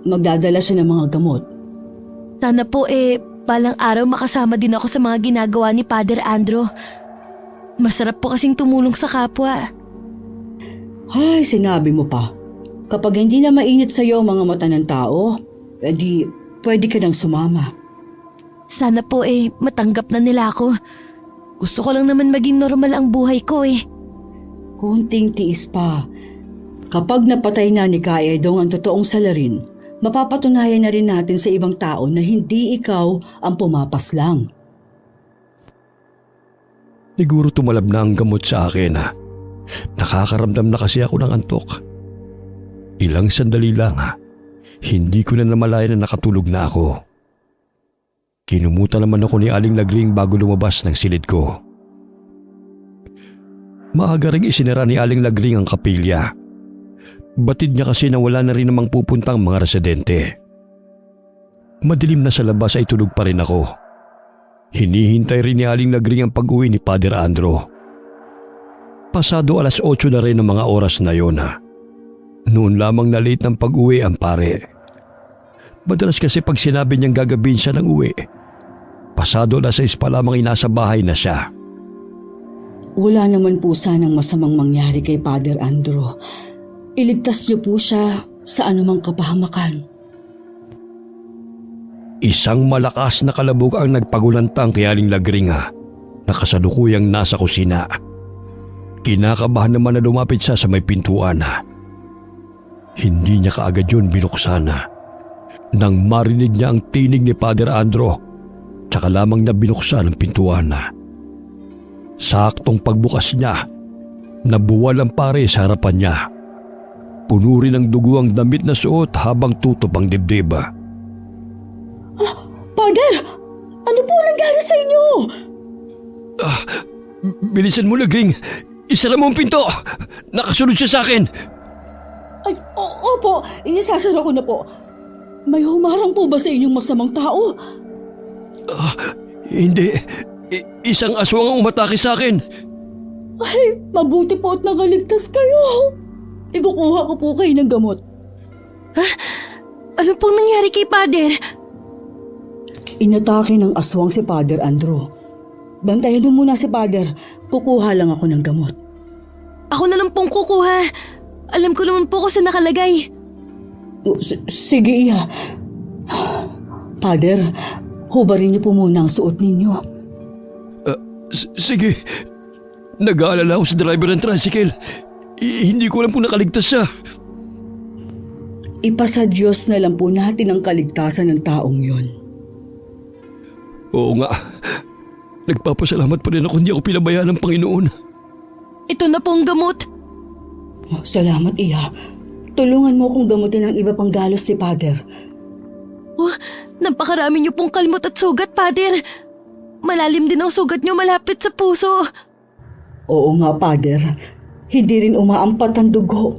Magdadala siya ng mga gamot. Sana po balang araw makasama din ako sa mga ginagawa ni Father Andro. Masarap po kasing tumulong sa kapwa. Ay, sinabi mo pa. Kapag hindi na mainit sa'yo ang mga mata ng tao, edi pwede ka nang sumama. Sana po matanggap na nila ako. Gusto ko lang naman maging normal ang buhay ko Kunting tiis pa. Kapag napatay na ni Kaedong ang totoong salarin, mapapatunayan na rin natin sa ibang tao na hindi ikaw ang pumapas lang. Siguro tumalab na ang gamot sa akin. Nakakaramdam na kasi ako ng antok. Ilang sandali lang, hindi ko na namalayan na nakatulog na ako. Kinumuta naman ako ni Aling Lagring bago lumabas ng silid ko. Maaga ring isinara ni Aling Lagring ang kapilya. Batid niya kasi na wala na rin namang pupuntang mga residente. Madilim na sa labas ay tulog pa rin ako. Hinihintay rin ni Aling Lagring ang pag-uwi ni Father Andro. Pasado 8:00 na rin ang mga oras na yon. Noon lamang na late ng pag-uwi ang pare. Madalas kasi pag sinabi niyang gagabihin siya ng uwi, pasado 6:00 pa lamang inasa bahay na siya. Wala naman po sanang masamang mangyari kay Father Andro. Iligtas niyo po siya sa anumang kapahamakan. Isang malakas na kalabog ang nagpagulantang kay Aling Lagring na kasalukuyang nasa kusina. Kinakabahan naman na lumapit siya sa may pintuan. Hindi niya kaagad yun binuksan. Nang marinig niya ang tinig ni Father Andro, tsaka lamang na binuksan ang pintuan. Saktong pagbukas niya, nabuwal ang pare sa harapan niya. Puno rin ng dugo ang damit na suot habang tutob ang dibdib. Father! Ano po nangyari sa inyo? Bilisan mo, Lagring! Isara mo ang pinto! Nakasunod siya sa akin! Ay, opo, isasara ko na po. May humarang po ba sa inyong masamang tao? Hindi. Isang aswang ang umatake sa akin. Ay, mabuti po at nakaligtas kayo. Ikukuha ko po kayo ng gamot. Ano pong nangyari kay Father? Inatake ng aswang si Father Andro. Bantayan mo muna si Father. Kukuha lang ako ng gamot. Ako na lang pong kukuha. Alam ko naman po kung saan nakalagay. Sige, Iya. Father, hubarin niyo po muna ang suot ninyo. Sige. Nag-aalala ako sa driver ng tricycle. Hindi ko alam kung nakaligtas siya. Ipasa Diyos na lang po natin ang kaligtasan ng taong yon. Oo nga. Nagpapasalamat pa rin ako hindi ako pinabayaan ng Panginoon. Ito na pong gamot. Salamat, Iya. Tulungan mo kong gamutin ang iba pang galos ni Father. Napakarami niyo pong kalmot at sugat, Father. Malalim din ang sugat niyo malapit sa puso. Oo nga, Father. Hindi rin umaampat ang dugo.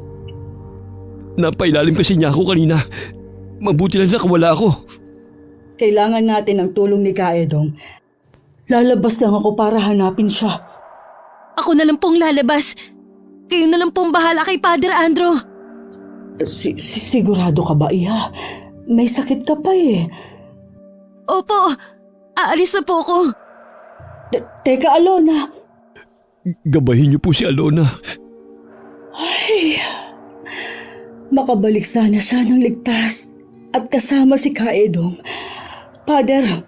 Napailalim kasi niya ako kanina. Mabuti lang nakawala ako. Kailangan natin ng tulong ni Kaedong. Lalabas lang ako para hanapin siya. Ako na lang pong lalabas. Kayo na lang pong bahala kay Father Andrew. Sigurado ka ba, Iha? May sakit ka pa eh. Opo, aalis na po ako. Teka, Alona. Gabahin niyo po si Alona. Ay, makabalik sana siya ng ligtas at kasama si Kaedong. Father,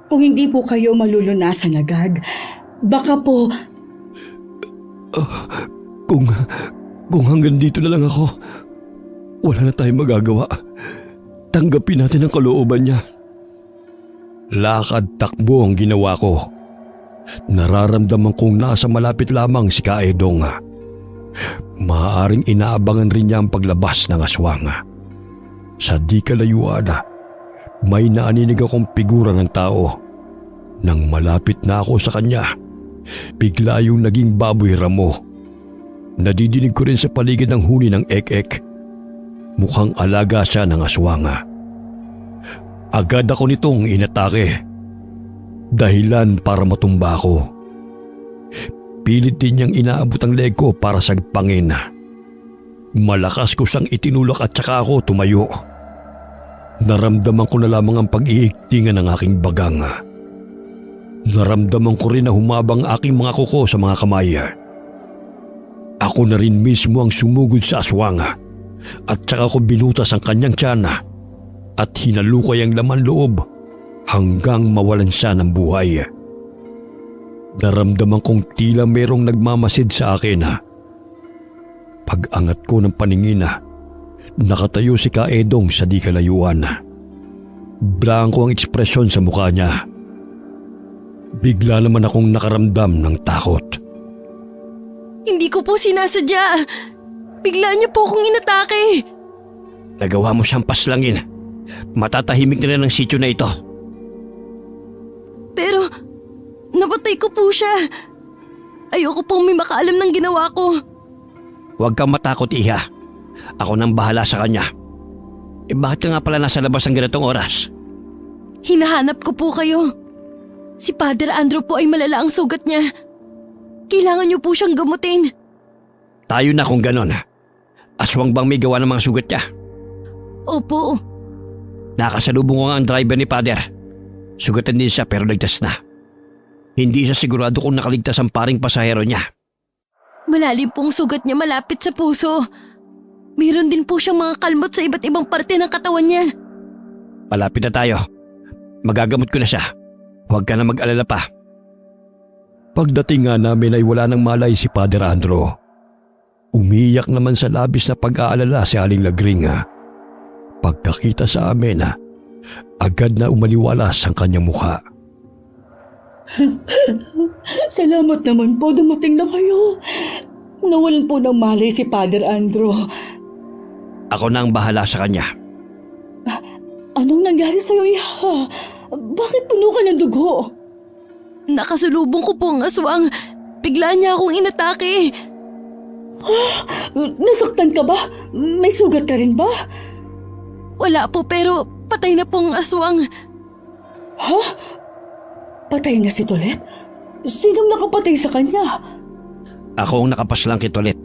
kung hindi po kayo malulunasan agad, baka po... Kung hanggang dito na lang ako, wala na tayong magagawa. Tanggapin natin ang kalooban niya. Lakad takbo ang ginawa ko. Nararamdaman kong nasa malapit lamang si Kaedong. Maaaring inaabangan rin niya ang paglabas ng aswang. Sa di kalayuan, may naaninig akong figura ng tao. Nang malapit na ako sa kanya, bigla yung naging baboy ramo. Nadidinig ko rin sa paligid ng huni ng ek-ek. Mukhang alaga siya ng aswang. Agad ako nitong inatake. Dahilan para matumba ko. Pilit din niyang inaabot ang leg ko para sagpangin. Malakas ko siyang itinulak at saka ako tumayo. Naramdaman ko na lamang ang pag-iigtingan ng aking bagang. Naramdaman ko rin na humabang aking mga kuko sa mga kamay. Ako na rin mismo ang sumugod sa aswang at saka ko binutas ang kanyang tiyan at hinalukay ang laman loob hanggang mawalan siya ng buhay. Naramdaman kong tila merong nagmamasid sa akin. Pag-angat ko ng paningin, nakatayo si Kaedong sa di kalayuan. Blanko ang ekspresyon sa mukha niya. Bigla naman akong nakaramdam ng takot. Hindi ko po sinasadya. Bigla niyo po akong inatake. Nagawa mo siyang paslangin. Matatahimik na rin ang sityo na ito. Pero, napatay ko po siya. Ayoko pong may makaalam ng ginawa ko. Huwag kang matakot, Iha. Ako nang bahala sa kanya. Bakit ka nga pala nasa labas ng ganitong oras? Hinahanap ko po kayo. Si Father Andrew po ay malala ang sugat niya. Kailangan niyo po siyang gamutin. Tayo na kung ganon. Aswang bang may gawa ng mga sugat niya? Opo. Nakasalubong ko nga ang driver ni Father. Sugatan din siya pero ligtas na. Hindi siya sigurado kung nakaligtas ang paring pasahero niya. Malalim pong sugat niya malapit sa puso. Meron din po siyang mga kalmot sa iba't ibang parte ng katawan niya. Malapit na tayo. Magagamot ko na siya. Huwag ka na mag-alala pa. Pagdating nga namin ay wala nang malay si Father Andrew. Umiyak naman sa labis na pag-aalala si Aling Lagring. Pagkakita sa amin, agad na umaliwalas ang kanyang mukha. Salamat naman po, dumating na kayo. Nawalan po ng malay si Father Andrew. Ako na ang bahala sa kanya. Anong nangyari sa'yo, Iha? Bakit puno ka ng dugo? Nakasalubong ko po ang aswang. Bigla niya akong inatake. Nasaktan ka ba? May sugat ka rin ba? Wala po pero patay na po ang aswang. Ha? Patay na si Tolet? Sinong nakapatay sa kanya? Ako ang nakapaslang kay Tolet.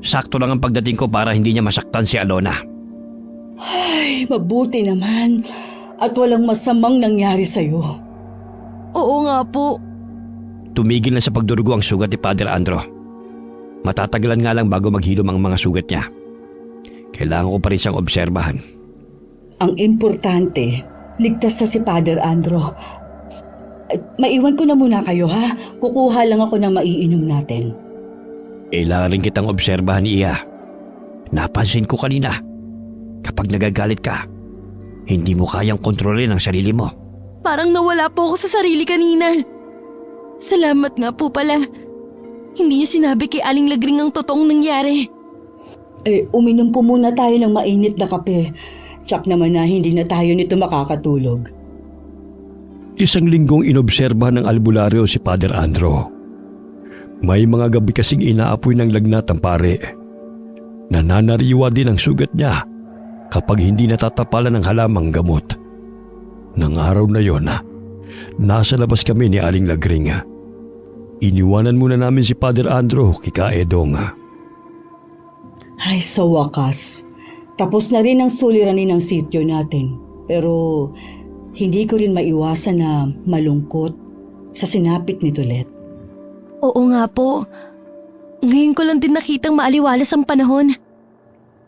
Sakto lang ang pagdating ko para hindi niya masaktan si Alona. Ay, mabuti naman. At walang masamang nangyari sa'yo. Oo nga po. Tumigil na sa pagdurugo ang sugat ni Father Andrew. Matatagalan nga lang bago maghilom ang mga sugat niya. Kailangan ko pa rin siyang obserbahan. Ang importante, ligtas na si Father Andrew. Maiwan ko na muna kayo, ha? Kukuha lang ako ng maiinom natin. Kailangan rin kitang obserbahan, Iya. Napansin ko kanina, kapag nagagalit ka, hindi mo kayang kontrolin ang sarili mo. Parang nawala po ako sa sarili kanina. Salamat nga po pala. Hindi niyo sinabi kay Aling Lagring ang totoong nangyari. Uminom po muna tayo ng mainit na kape. Tsak naman na hindi na tayo nito makakatulog. Isang linggong inobserba ng albularyo si Father Andrew. May mga gabi kasing inaapoy ng lagnat ang pare. Nananariwa din ang sugat niya kapag hindi natatapalan ng halamang gamot. Nang araw na yon, nasa labas kami ni Aling Lagring. Iniwanan muna namin si Father Andrew kay Kaedong. Ay, sa wakas. Tapos na rin ang suliranin ng sityo natin. Pero hindi ko rin maiwasan na malungkot sa sinapit ni Tolet. Oo nga po. Ngayon ko lang din nakitang maaliwalas ang panahon.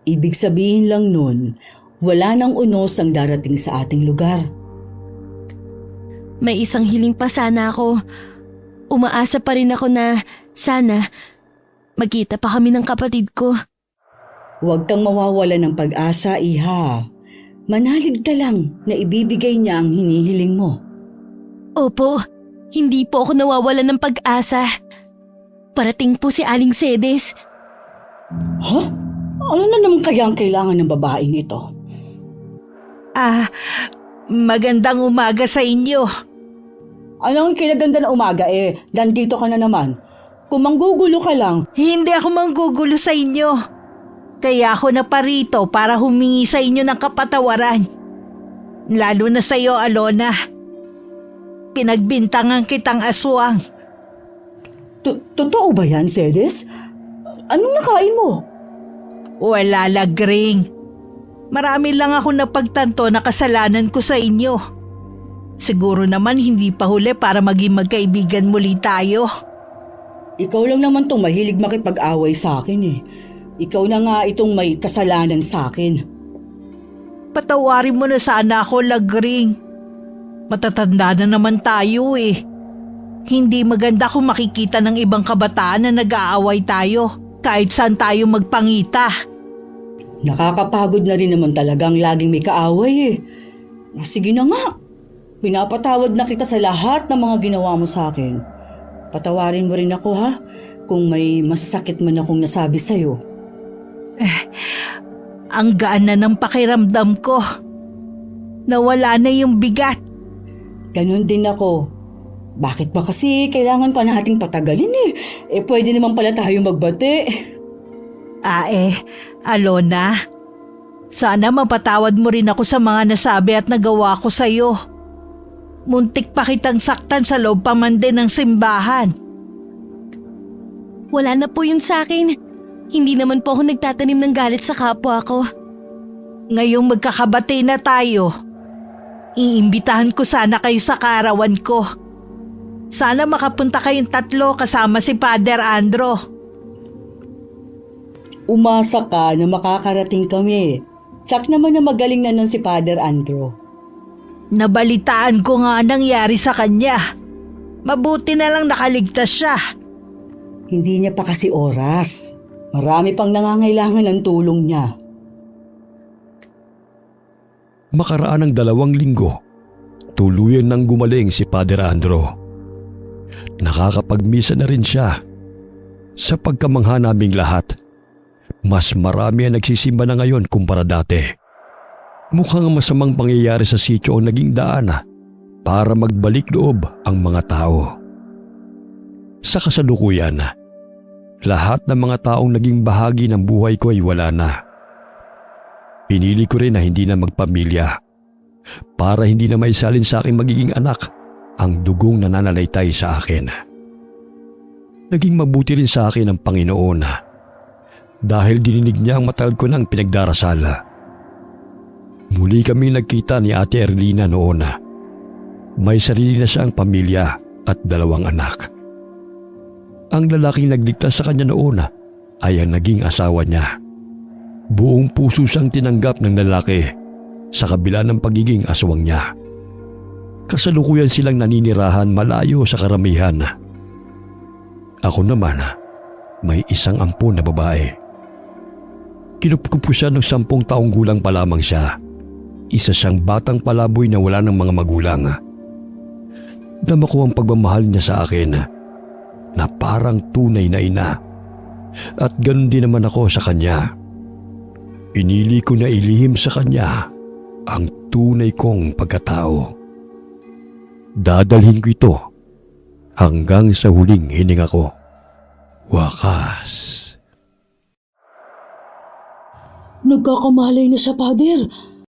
Ibig sabihin lang nun, wala nang unos ang darating sa ating lugar. May isang hiling pa sana ako. Umaasa pa rin ako na sana magkita pa kami ng kapatid ko. Huwag kang mawawala ng pag-asa, Iha. Manalig ka lang na ibibigay niya ang hinihiling mo. Opo, hindi po ako nawawala ng pag-asa. Parating po si Aling Cedes. Ha? Ano na naman kaya ang kailangan ng babaeng ito? Magandang umaga sa inyo. Anong kinaganda na umaga nandito ka na naman. Kung manggugulo ka lang, Hindi ako manggugulo sa inyo. Kaya ako naparito para humingi sa inyo ng kapatawaran. Lalo na sa iyo, Alona. Pinagbintangan kitang aswang. totoo ba yan, Cedes? Anong nakain mo? Wala, Lagring. Marami lang ako napagtanto na kasalanan ko sa inyo. Siguro naman hindi pa huli para maging magkaibigan muli tayo. Ikaw lang naman tong mahilig makipag-away sa akin Ikaw na nga itong may kasalanan sa akin. Patawarin mo na sana ako, Lagring. Matatanda na naman tayo Hindi maganda kung makikita ng ibang kabataan na nag-aaway tayo kahit saan tayo magpangita. Nakakapagod na rin naman talagang laging may kaaway Sige na nga. Pinapatawad na kita sa lahat ng mga ginawa mo sa akin. Patawarin mo rin ako ha, kung may masakit man akong nasabi sa'yo. Ang gaan na ng pakiramdam ko. Nawala na yung bigat. Ganon din ako. Bakit ba kasi kailangan pa nating patagalin pwede naman pala tayo magbati. Alona. Sana mapatawad mo rin ako sa mga nasabi at nagawa ko sa'yo. Muntik pa kitang saktan sa loob pa man din ng simbahan. Wala na po yun sa akin. Hindi naman po ako nagtatanim ng galit sa kapwa ko. Ngayong magkakabati na tayo, iimbitahan ko sana kayo sa kaarawan ko. Sana makapunta kayong 3 kasama si Father Andro. Umasa ka na makakarating kami. Tsak naman na magaling na nun si Father Andro. Nabalitaan ko nga nangyari sa kanya. Mabuti na lang nakaligtas siya. Hindi niya pa kasi oras. Marami pang nangangailangan ng tulong niya. Makaraan ng 2 linggo, tuluyan nang gumaling si Father Andro. Nakakapagmisa na rin siya. Sa pagkamangha naming lahat, mas marami ang nagsisimba na ngayon kumpara dati. Mukhang masamang pangyayari sa sityo ang naging daan para magbalik loob ang mga tao. Sa kasalukuyan, lahat ng mga taong naging bahagi ng buhay ko ay wala na. Pinili ko rin na hindi na magpamilya para hindi na maisalin sa aking magiging anak ang dugong nananalaytay sa akin. Naging mabuti rin sa akin ang Panginoon dahil dininig niya ang matagal ko ng pinagdarasal. Muli kami nagkita ni Ate Erlina noon. May sarili na siyang pamilya at 2 anak. Ang lalaking nagligtas sa kanya noon ay ang naging asawa niya. Buong puso siyang tinanggap ng lalaki sa kabila ng pagiging aswang niya. Kasalukuyan silang naninirahan malayo sa karamihan. Ako naman, may isang ampon na babae. Kinupkup ko siya ng 10 taong gulang pa lamang siya. Isa siyang batang palaboy na wala ng mga magulang. Dama ko ang pagmamahal niya sa akin na parang tunay na ina. At ganun din naman ako sa kanya. Pinili ko na ilihim sa kanya ang tunay kong pagkatao. Dadalhin ko ito hanggang sa huling hininga ko. Wakas. Nagkakamalay na siya, Father.